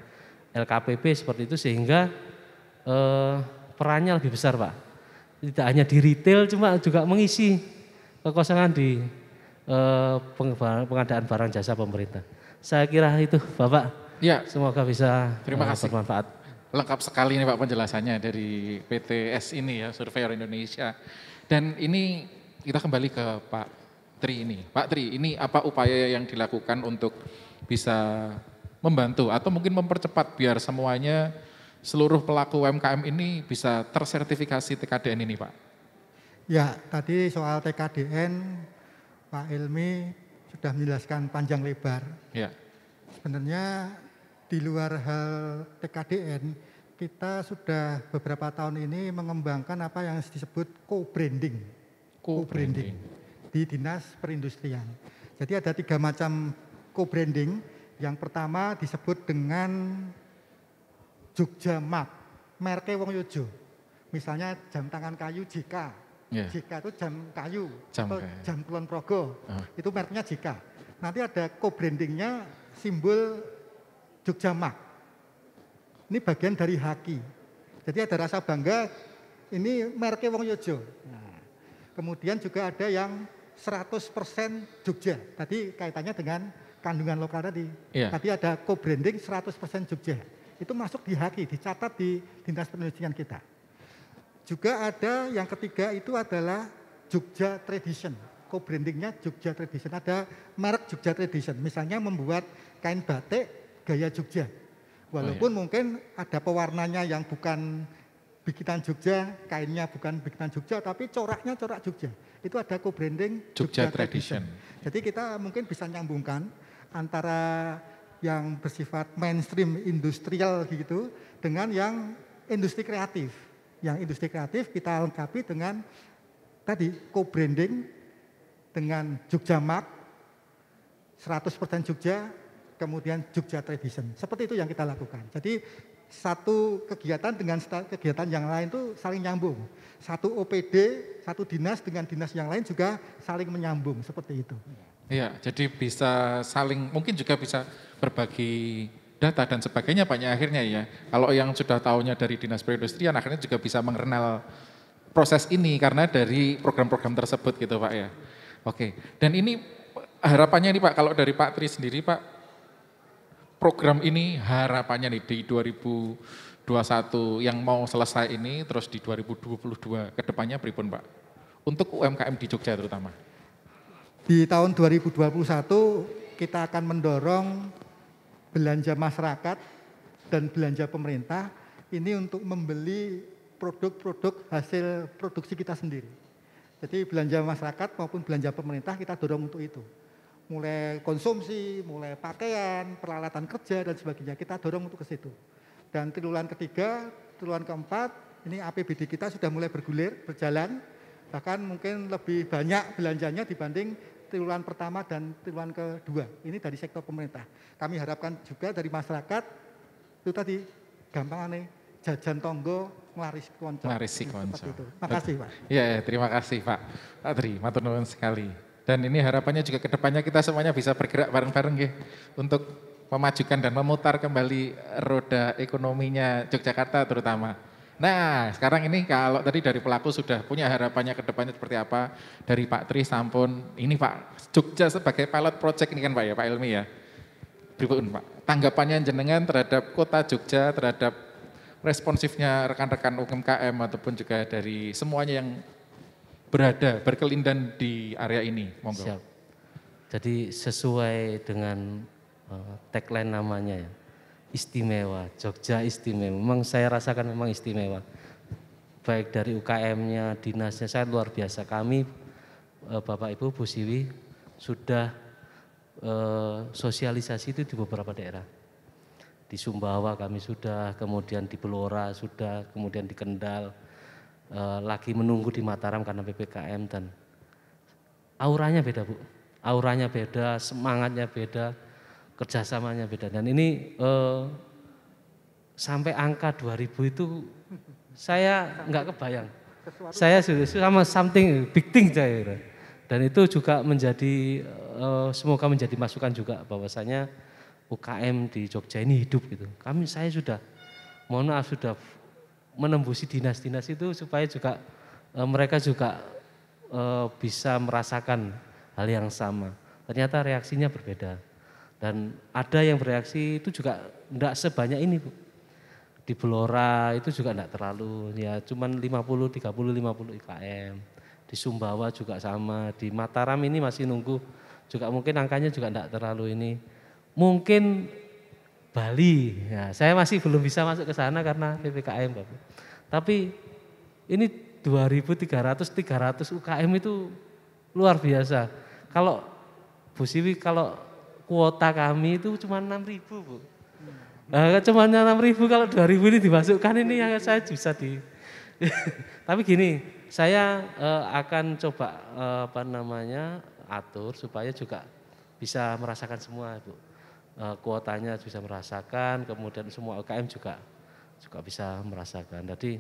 LKPP seperti itu, sehingga perannya lebih besar Pak. Tidak hanya di retail, cuma juga mengisi kekosongan di pengadaan barang jasa pemerintah. Saya kira itu Bapak, Ya, semoga bisa terima kasih. bermanfaat. Lengkap sekali nih Pak penjelasannya dari PTS ini ya, Surveyor Indonesia. Dan ini kita kembali ke Pak Tri ini. Pak Tri, ini apa upaya yang dilakukan untuk bisa membantu atau mungkin mempercepat biar semuanya seluruh pelaku UMKM ini bisa tersertifikasi TKDN ini Pak? Ya, tadi soal TKDN Pak Ilmi sudah menjelaskan panjang lebar. Ya. Sebenarnya di luar hal TKDN, kita sudah beberapa tahun ini mengembangkan apa yang disebut co-branding. Co-branding di Dinas Perindustrian. Jadi ada 3 macam co-branding. Yang pertama disebut dengan Jogja Mark, merke Wong Yojo. Misalnya jam tangan kayu JK. Yeah. JK itu jam kayu, Jam atau kayu. jam Kulon Progo. Itu mereknya JK. Nanti ada co-brandingnya simbol Jogja Mark. Ini bagian dari haki. Jadi ada rasa bangga, ini merke Wong Yojo. Nah, kemudian juga ada yang 100% Jogja. Tadi kaitannya dengan kandungan lokal tadi. Iya. Tadi ada co-branding 100% Jogja. Itu masuk di haki, dicatat di Dinas Perindustrian kita. Juga ada yang ketiga itu adalah Jogja Tradition. Co-brandingnya Jogja Tradition. Ada merek Jogja Tradition. Misalnya membuat kain batik gaya Jogja. Walaupun mungkin ada pewarnanya yang bukan bikinan Jogja, kainnya bukan bikinan Jogja, tapi coraknya corak Jogja. Itu ada co-branding Jogja Tradition. Jadi kita mungkin bisa nyambungkan antara yang bersifat mainstream industrial gitu dengan yang industri kreatif. Yang industri kreatif kita lengkapi dengan tadi co-branding dengan Jogja Mark, 100% Jogja, kemudian Jogja Tradition. Seperti itu yang kita lakukan. Jadi satu kegiatan dengan kegiatan yang lain itu saling nyambung. Satu OPD, satu dinas dengan dinas yang lain juga saling menyambung, seperti itu. Iya, jadi bisa saling, mungkin juga bisa berbagi data dan sebagainya Pak ya akhirnya ya. Kalau yang sudah tahunya dari Dinas Perindustrian akhirnya juga bisa mengenal proses ini karena dari program-program tersebut gitu Pak ya. Oke, dan ini harapannya nih Pak, kalau dari Pak Tri sendiri Pak, program ini harapannya nih di 2021 yang mau selesai ini terus di 2022 ke depannya pripun Pak? Untuk UMKM di Jogja terutama. Di tahun 2021 kita akan mendorong belanja masyarakat dan belanja pemerintah ini untuk membeli produk-produk hasil produksi kita sendiri. Jadi belanja masyarakat maupun belanja pemerintah kita dorong untuk itu. Mulai konsumsi, mulai pakaian, peralatan kerja dan sebagainya kita dorong untuk ke situ. Dan triwulan ketiga, triwulan keempat, ini APBD kita sudah mulai bergulir, berjalan. Bahkan mungkin lebih banyak belanjanya dibanding triwulan pertama dan triwulan kedua. Ini dari sektor pemerintah. Kami harapkan juga dari masyarakat, itu tadi gampang jajan tonggo, nglaris konco. Nglaris konco. Makasih Pak. Ya, terima kasih Pak Tri, matur nuwun sekali. Dan ini harapannya juga ke depannya kita semuanya bisa bergerak bareng-bareng ya untuk memajukan dan memutar kembali roda ekonominya Yogyakarta terutama. Nah, sekarang ini kalau tadi dari pelaku sudah punya harapannya ke depannya seperti apa, dari Pak Tri sampun, ini Pak, Jogja sebagai pilot project ini kan Pak ya, Pak Ilmi ya. Pripun Pak, tanggapannya jenengan terhadap kota Jogja, terhadap responsifnya rekan-rekan UMKM ataupun juga dari semuanya yang berada, berkelindan di area ini, monggo. Siap. Jadi sesuai dengan tagline namanya ya, istimewa, Jogja istimewa. Memang saya rasakan memang istimewa. Baik dari UKM-nya, dinasnya, saya luar biasa. Kami, Bapak Ibu, Bu Siwi, sudah sosialisasi itu di beberapa daerah. Di Sumbawa kami sudah, kemudian di Blora sudah, kemudian di Kendal, lagi menunggu di Mataram karena PPKM dan auranya beda Bu. Auranya beda, semangatnya beda, kerjasamanya beda. Dan ini sampai angka 2000 itu saya nggak kebayang. Saya sudah sama something big thing saya. Dan itu juga menjadi semoga menjadi masukan juga bahwasanya UKM di Jogja ini hidup gitu. Saya sudah mohon maaf sudah menembusi dinas-dinas itu supaya juga mereka juga bisa merasakan hal yang sama. Ternyata reaksinya berbeda. Dan ada yang bereaksi itu juga enggak sebanyak ini Bu. Di Blora itu juga enggak terlalu, ya cuman 50, 30, 50 IKM. Di Sumbawa juga sama, di Mataram ini masih nunggu, juga mungkin angkanya juga enggak terlalu ini. Mungkin Bali, ya, saya masih belum bisa masuk ke sana karena PPKM Bapak. Tapi ini 2.300 UKM itu luar biasa. Kalau Bu Siwi, kalau kuota kami itu cuma 6.000 Bu. Nah, cuma 6.000 kalau 2.000 ini dimasukkan ini yang saya bisa di. Tapi gini, saya akan coba atur supaya juga bisa merasakan semua Bu. Kuotanya bisa merasakan, kemudian semua UKM juga bisa merasakan. Jadi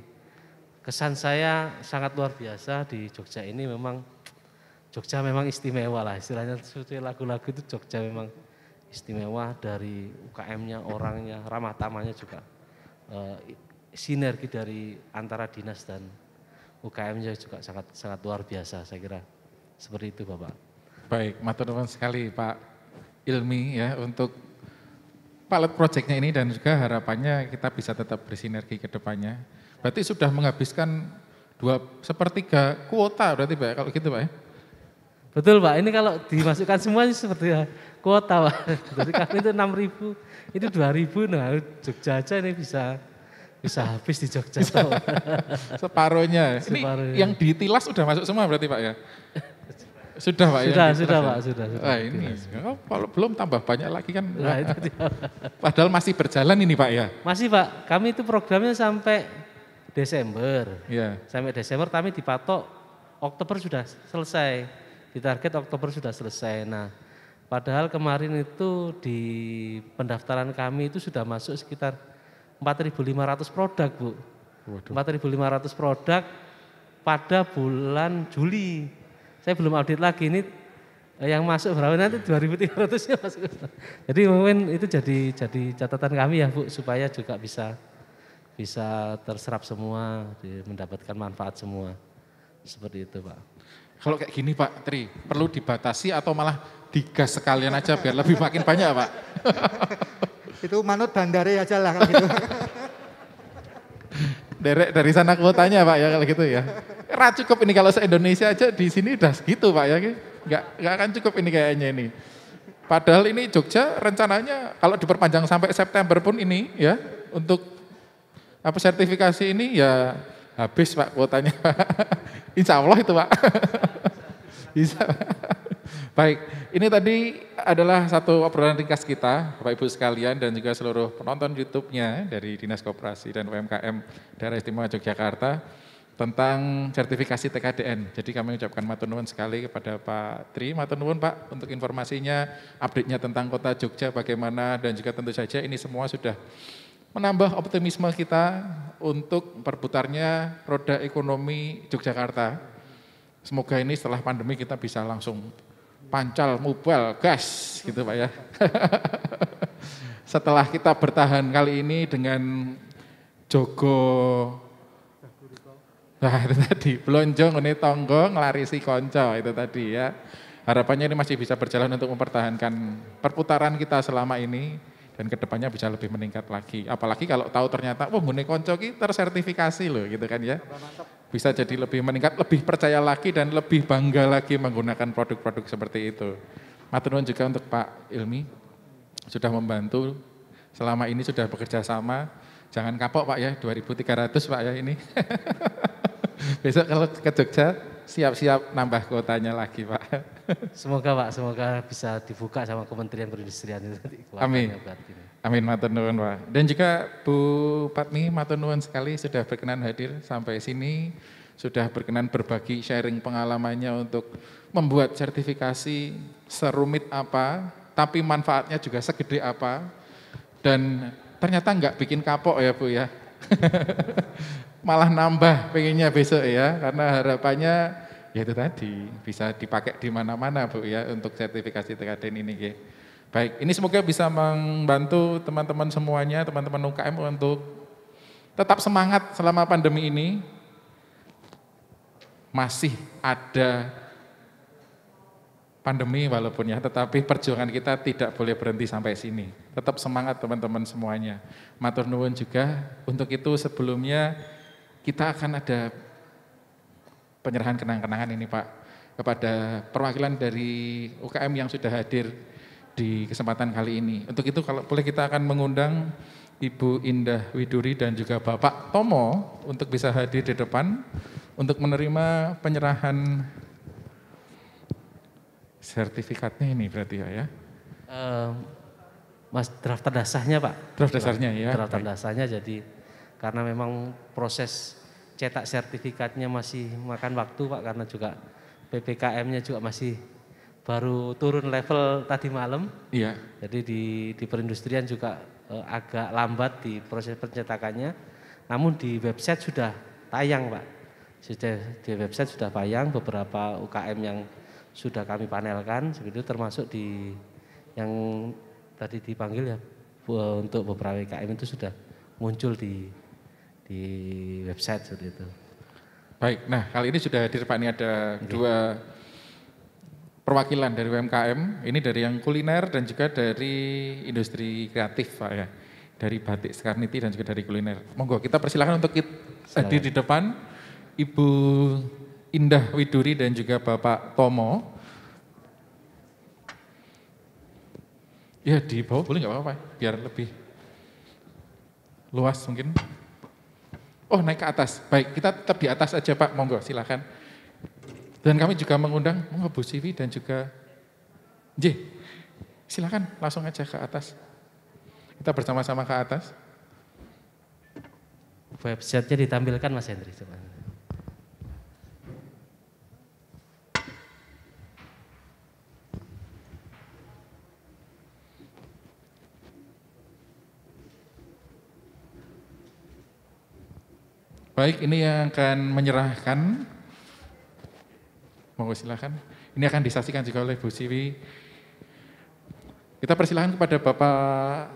kesan saya sangat luar biasa di Jogja ini memang Jogja memang istimewa lah istilahnya seperti lagu-lagu itu Jogja memang istimewa dari UKM-nya, orangnya, ramah tamahnya juga sinergi dari antara dinas dan UKM-nya juga sangat luar biasa saya kira seperti itu Bapak. Baik, matur nuwun sekali Pak Ilmi ya untuk pilot project-nya ini dan juga harapannya kita bisa tetap bersinergi ke depannya. Berarti sudah menghabiskan 2/3 kuota berarti Pak kalau gitu Pak ya? Betul Pak, ini kalau dimasukkan semuanya seperti kuota Pak. Jadi kami itu 6.000, itu 2.000, nah Jogja aja ini bisa habis di Jogja. Separuhnya. Ini yang ditilas sudah masuk semua berarti Pak ya? Sudah Pak ya? Sudah Pak, sudah. Wah ini, kalau belum tambah banyak lagi kan. Nah, itu padahal masih berjalan ini Pak ya? Masih Pak, kami itu programnya sampai Desember. Ya. Sampai Desember kami dipatok Oktober sudah selesai. Ditarget Oktober sudah selesai. Nah, padahal kemarin itu di pendaftaran kami itu sudah masuk sekitar 4.500 produk Bu. 4.500 produk pada bulan Juli. Saya belum audit lagi ini Yang masuk berapa nanti 2.300-nya masuk. Jadi mungkin itu jadi catatan kami ya Bu, supaya juga bisa terserap semua, mendapatkan manfaat semua. Seperti itu Pak. Kalau kayak gini Pak Tri, perlu dibatasi atau malah digas sekalian aja biar lebih makin banyak Pak? Itu manut bandare aja lah kalau gitu. Derek dari sana kuotanya Pak ya kalau gitu ya. Cukup ini kalau se-Indonesia aja di sini udah segitu Pak ya. Nggak akan cukup ini kayaknya ini. Padahal ini Jogja rencananya kalau diperpanjang sampai September pun ini ya untuk sertifikasi ini ya habis Pak kuotanya. Insya Allah itu Pak. Bisa. Baik, ini tadi adalah satu obrolan ringkas kita, Bapak Ibu sekalian dan juga seluruh penonton YouTube-nya dari Dinas Koperasi dan UMKM Daerah Istimewa Yogyakarta tentang sertifikasi TKDN. Jadi kami ucapkan matur nuwun sekali kepada Pak Tri, matur nuwun Pak untuk informasinya, update-nya tentang Kota Jogja bagaimana dan juga tentu saja ini semua sudah menambah optimisme kita untuk berputarnya roda ekonomi Yogyakarta. Semoga ini setelah pandemi kita bisa langsung pancal, mubal, gas gitu Pak ya. Setelah kita bertahan kali ini dengan jogo, nah itu tadi, blonjo ngene tonggo ngelarisi konco itu tadi ya. Harapannya ini masih bisa berjalan untuk mempertahankan perputaran kita selama ini dan kedepannya bisa lebih meningkat lagi. Apalagi kalau tahu ternyata, ngene konco ki tersertifikasi loh gitu kan ya. Bisa jadi lebih meningkat, lebih percaya lagi dan lebih bangga lagi menggunakan produk-produk seperti itu. Matur nuwun juga untuk Pak Ilmi, sudah membantu, selama ini sudah bekerja sama. Jangan kapok Pak ya, 2.300 Pak ya ini. Besok kalau ke Jogja, siap-siap nambah kuotanya lagi Pak. Semoga Pak, semoga bisa dibuka sama Kementerian Perindustrian itu. Amin. Amin, matur nuwun Pak. Dan juga Bu Patmi, matur nuwun sekali sudah berkenan hadir sampai sini, sudah berkenan berbagi sharing pengalamannya untuk membuat sertifikasi serumit apa, tapi manfaatnya juga segede apa, dan ternyata enggak bikin kapok ya Bu ya. Malah nambah pengennya besok ya, karena harapannya ya itu tadi bisa dipakai di mana-mana Bu ya untuk sertifikasi TKDN ini. Baik, ini semoga bisa membantu teman-teman semuanya, teman-teman UKM untuk tetap semangat selama pandemi ini. Masih ada pandemi walaupun ya, tetapi perjuangan kita tidak boleh berhenti sampai sini. Tetap semangat teman-teman semuanya. Matur nuwun juga, untuk itu sebelumnya kita akan ada penyerahan kenang-kenangan ini Pak, kepada perwakilan dari UKM yang sudah hadir di kesempatan kali ini. Untuk itu kalau boleh kita akan mengundang Ibu Indah Widuri dan juga Bapak Tomo untuk bisa hadir di depan untuk menerima penyerahan sertifikatnya ini berarti ya. Mas draft terdasarnya Pak. Draft dasarnya ya. Draft terdasarnya jadi karena memang proses cetak sertifikatnya masih makan waktu Pak, karena juga PPKM-nya juga masih baru turun level tadi malam. Iya. Jadi di perindustrian juga agak lambat di proses pencetakannya. Namun di website sudah tayang Pak. Di website sudah tayang beberapa UKM yang sudah kami panelkan, seperti itu termasuk di yang tadi dipanggil ya untuk beberapa UKM itu sudah muncul di website seperti itu. Baik, nah kali ini sudah hadir Pak, ini ada dua perwakilan dari UMKM, ini dari yang kuliner dan juga dari industri kreatif Pak ya, dari batik Skarniti dan juga dari kuliner. Monggo kita persilakan untuk hadir di depan, Ibu Indah Widuri dan juga Bapak Tomo. Ya di bawah boleh nggak apa-apa, biar lebih luas mungkin. Oh naik ke atas, baik kita tetap di atas aja Pak, monggo silakan. Dan kami juga mengundang Bu Siwi dan juga silakan langsung aja ke atas. Kita bersama-sama ke atas. Website-nya ditampilkan Mas Hendri. Coba. Baik, ini yang akan menyerahkan. Monggo silakan. Ini akan disaksikan juga oleh Bu Siwi. Kita persilahkan kepada Bapak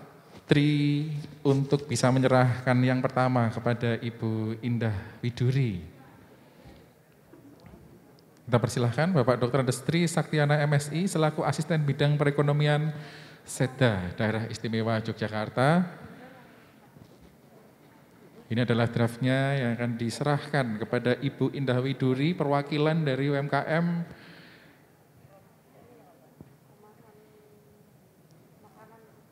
Tri untuk bisa menyerahkan yang pertama kepada Ibu Indah Widuri. Kita persilahkan Bapak Dr. Destri Saktiana MSI selaku Asisten Bidang Perekonomian Seda Daerah Istimewa Yogyakarta. Ini adalah draftnya yang akan diserahkan kepada Ibu Indah Widuri, perwakilan dari UMKM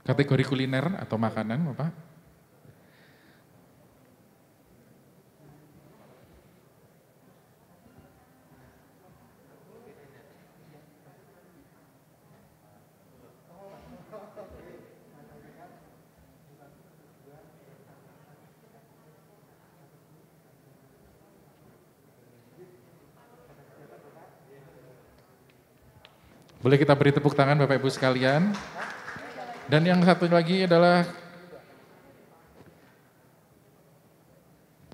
kategori kuliner atau makanan, Bapak. Boleh kita beri tepuk tangan Bapak Ibu sekalian. Dan yang satu lagi adalah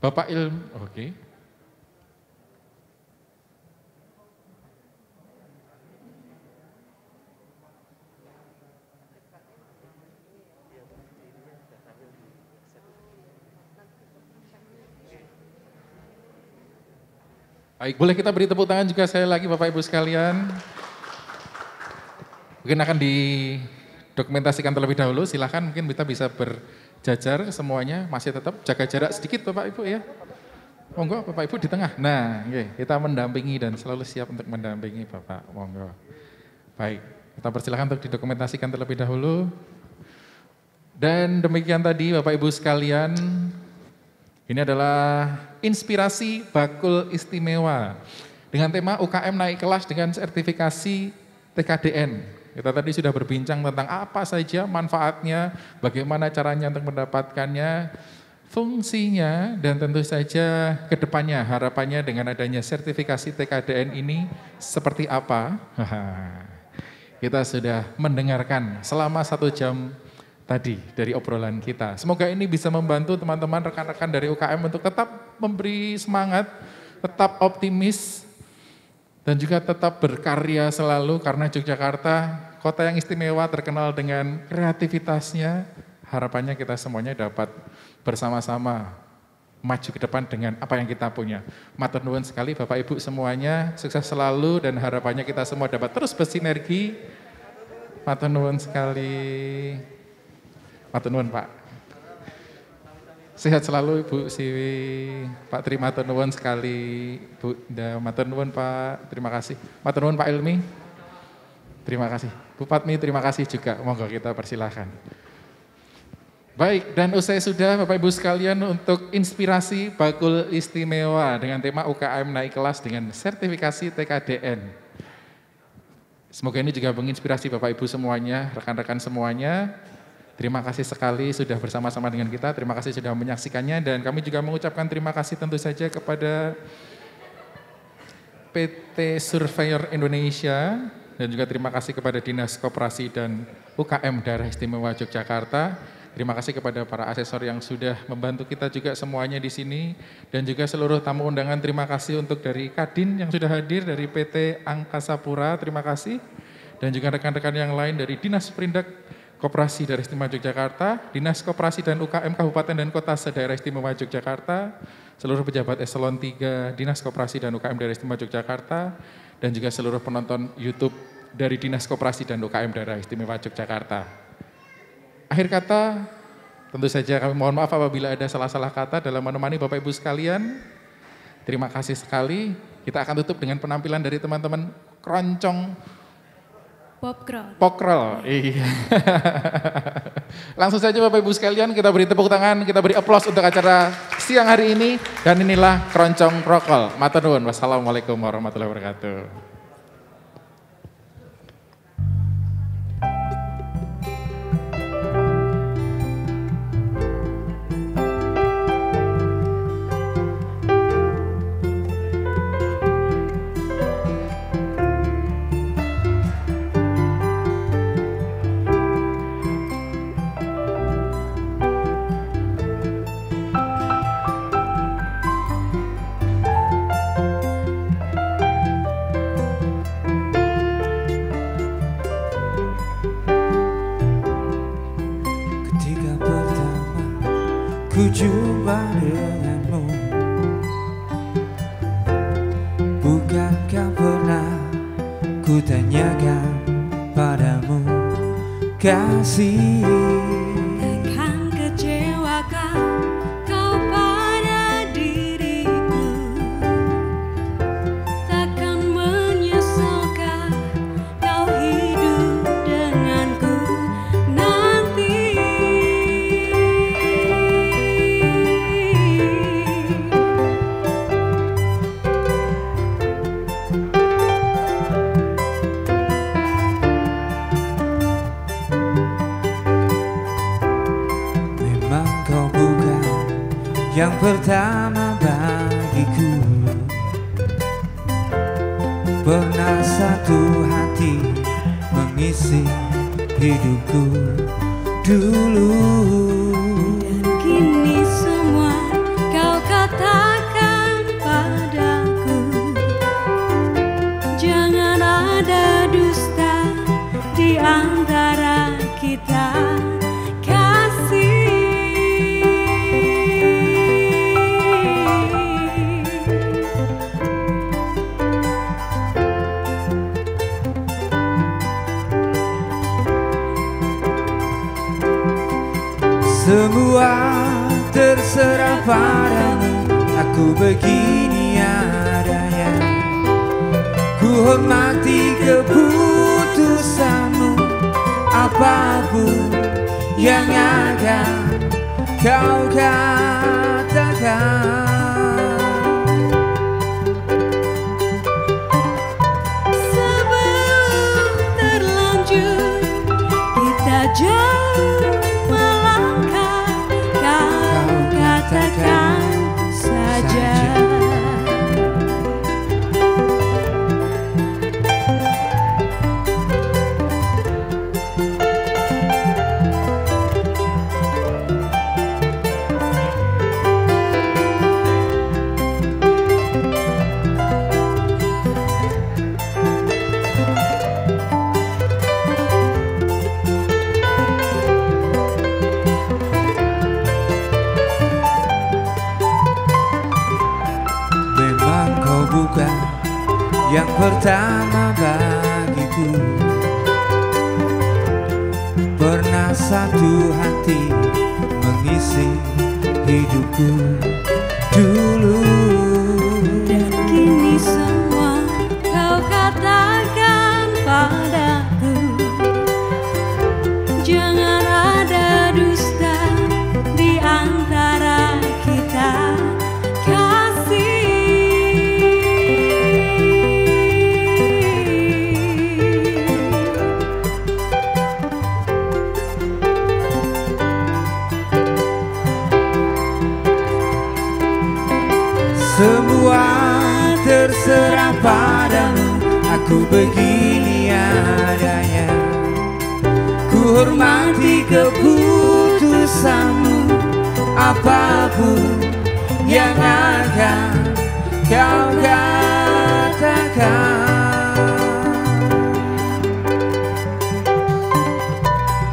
Bapak Oke. Baik, boleh kita beri tepuk tangan juga sekali lagi Bapak Ibu sekalian. Mungkin akan didokumentasikan terlebih dahulu, silahkan mungkin kita bisa berjajar semuanya, masih tetap jaga jarak sedikit Bapak Ibu ya. Monggo Bapak Ibu di tengah, nah kita mendampingi dan selalu siap untuk mendampingi Bapak, monggo. Baik, kita persilahkan untuk didokumentasikan terlebih dahulu. Dan demikian tadi Bapak Ibu sekalian, ini adalah inspirasi bakul istimewa dengan tema UKM naik kelas dengan sertifikasi TKDN. Kita tadi sudah berbincang tentang apa saja manfaatnya, bagaimana caranya untuk mendapatkannya, fungsinya, dan tentu saja ke depannya harapannya dengan adanya sertifikasi TKDN ini seperti apa. Kita sudah mendengarkan selama 1 jam tadi dari obrolan kita. Semoga ini bisa membantu teman-teman rekan-rekan dari UKM untuk tetap memberi semangat, tetap optimis, dan juga tetap berkarya selalu karena Yogyakarta, kota yang istimewa terkenal dengan kreativitasnya. Harapannya kita semuanya dapat bersama-sama maju ke depan dengan apa yang kita punya. Matur nuwun sekali Bapak Ibu semuanya, sukses selalu dan harapannya kita semua dapat terus bersinergi. Matur nuwun sekali. Matur nuwun Pak. Sehat selalu Ibu Siwi, Pak Tri matur nuwun sekali, Bu Indah matur nuwun Pak, terima kasih. Matur nuwun Pak Ilmi, terima kasih. Bu Patmi terima kasih juga, monggo kita persilahkan. Baik, dan usai sudah Bapak Ibu sekalian untuk inspirasi bakul istimewa dengan tema UKM naik kelas dengan sertifikasi TKDN. Semoga ini juga menginspirasi Bapak Ibu semuanya, rekan-rekan semuanya. Terima kasih sekali sudah bersama-sama dengan kita, terima kasih sudah menyaksikannya dan kami juga mengucapkan terima kasih tentu saja kepada PT Surveyor Indonesia dan juga terima kasih kepada Dinas Koperasi dan UKM Daerah Istimewa Yogyakarta. Terima kasih kepada para asesor yang sudah membantu kita juga semuanya di sini dan juga seluruh tamu undangan. Terima kasih untuk dari Kadin yang sudah hadir dari PT Angkasa Pura, terima kasih. Dan juga rekan-rekan yang lain dari Dinas Perindak Koperasi Daerah Istimewa Yogyakarta, Dinas Koperasi dan UKM Kabupaten dan Kota se-Daerah Istimewa Yogyakarta, seluruh pejabat eselon 3 Dinas Koperasi dan UKM Daerah Istimewa Yogyakarta, dan juga seluruh penonton YouTube dari Dinas Koperasi dan UKM Daerah Istimewa Yogyakarta. Akhir kata, tentu saja kami mohon maaf apabila ada salah-salah kata dalam menemani Bapak Ibu sekalian. Terima kasih sekali. Kita akan tutup dengan penampilan dari teman-teman keroncong Pokrol. Iya. Langsung saja Bapak Ibu sekalian kita beri tepuk tangan, kita beri aplaus untuk acara siang hari ini. Dan inilah Keroncong Prokol. Matur nuwun. Wassalamualaikum warahmatullahi wabarakatuh. jumpa denganmu. Bukankah pernah ku tanyakan padamu, kasih? Takkan kecewakan kau pada diriku, takkan menyesalkan kau hidup denganku nanti. Memang kau bukan yang pertama bagiku. Pernah satu hati mengisi hidupku dulu. Dan kini semua kau katakan padaku, jangan ada dusta di antara kita, kasih. Semua terserah padamu, aku begini adanya. Ku hormati keputusanmu, apapun yang akan kau katakan. Sebelum terlanjur kita jauh melangkah, kau katakan saja. Memang kau bukan yang pertama bagiku. Pernah satu hati mengisi hidupku dulu. Dan kini semua kau katakan padaku, jangan ada dusta di antara kita, kasih. Semua terserah padamu, aku begini adanya. Ku hormati keputusanmu, apapun yang akan kau katakan.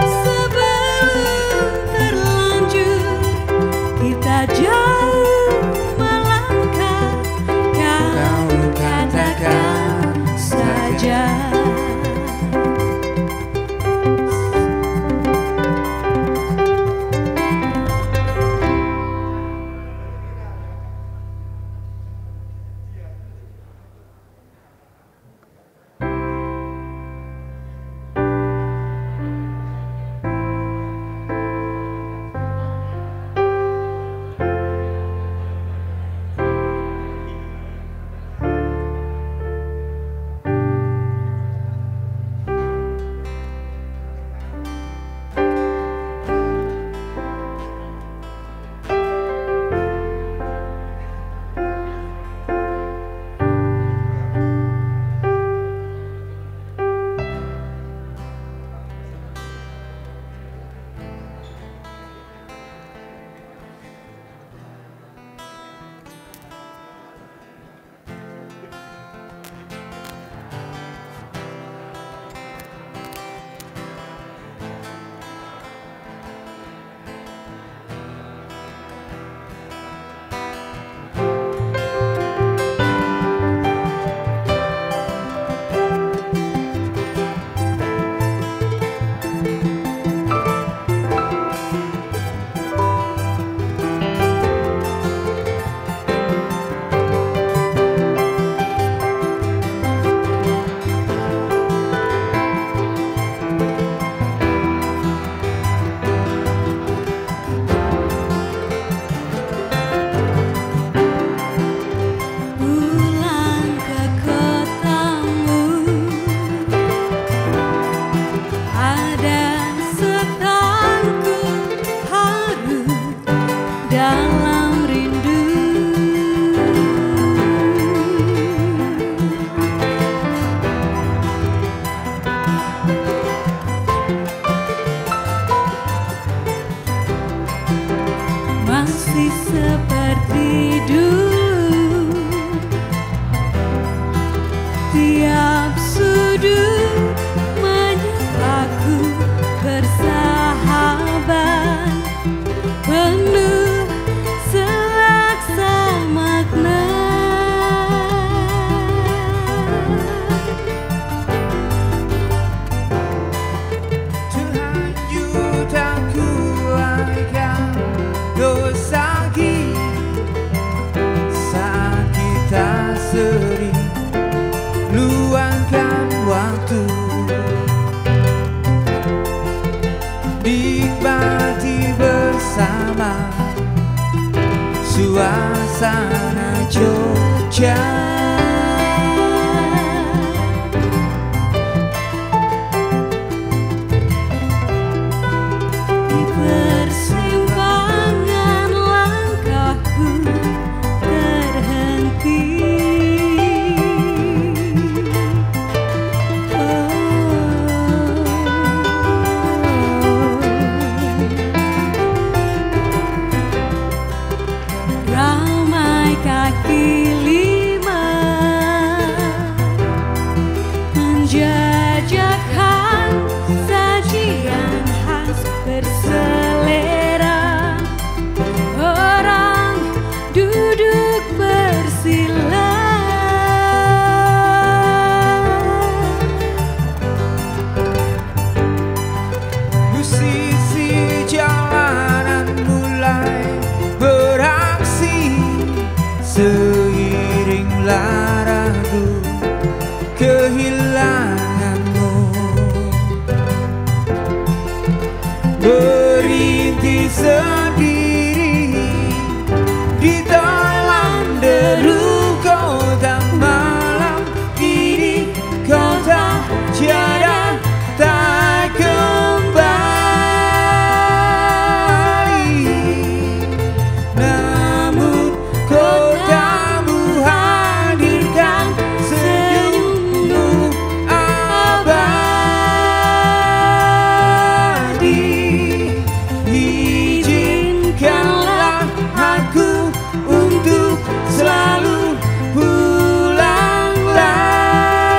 Sebelum terlanjur kita jauh melangkah, kau katakan saja. Masih seperti dulu, tiap sudut menyapaku bersahabat, penuh selaksa makna. Tuhan juta kuatkan dosa saat kita sering luangkan waktu, nikmati bersama suasana Jogja. Di persimpangan langkahku terhenti, ramai kaki lima menjajakan sajian khas berselera, orang duduk bersila. Musisi jalanan mulai beraksi, seiring ragu kehilanganmu, berhenti sendiri di dalam deru kota malam ini. Kota tiada tak kembali, namun kotamu hadirkan senyummu abadi. Izinkanlah aku untuk selalu pulang lagi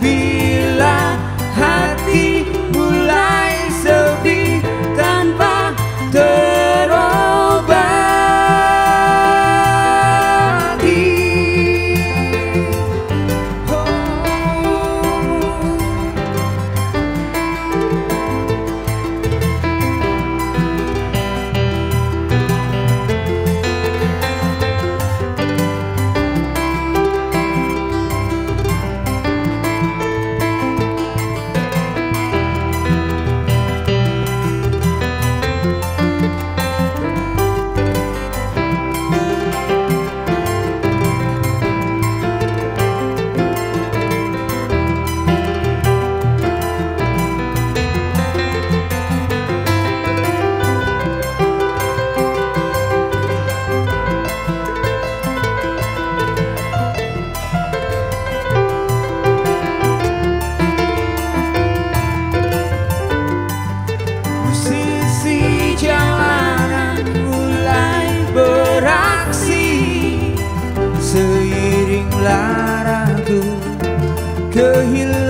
bila hati mulai sepi tanpa terobati. Musisi jalanan mulai beraksi, seiring ragu kehilangan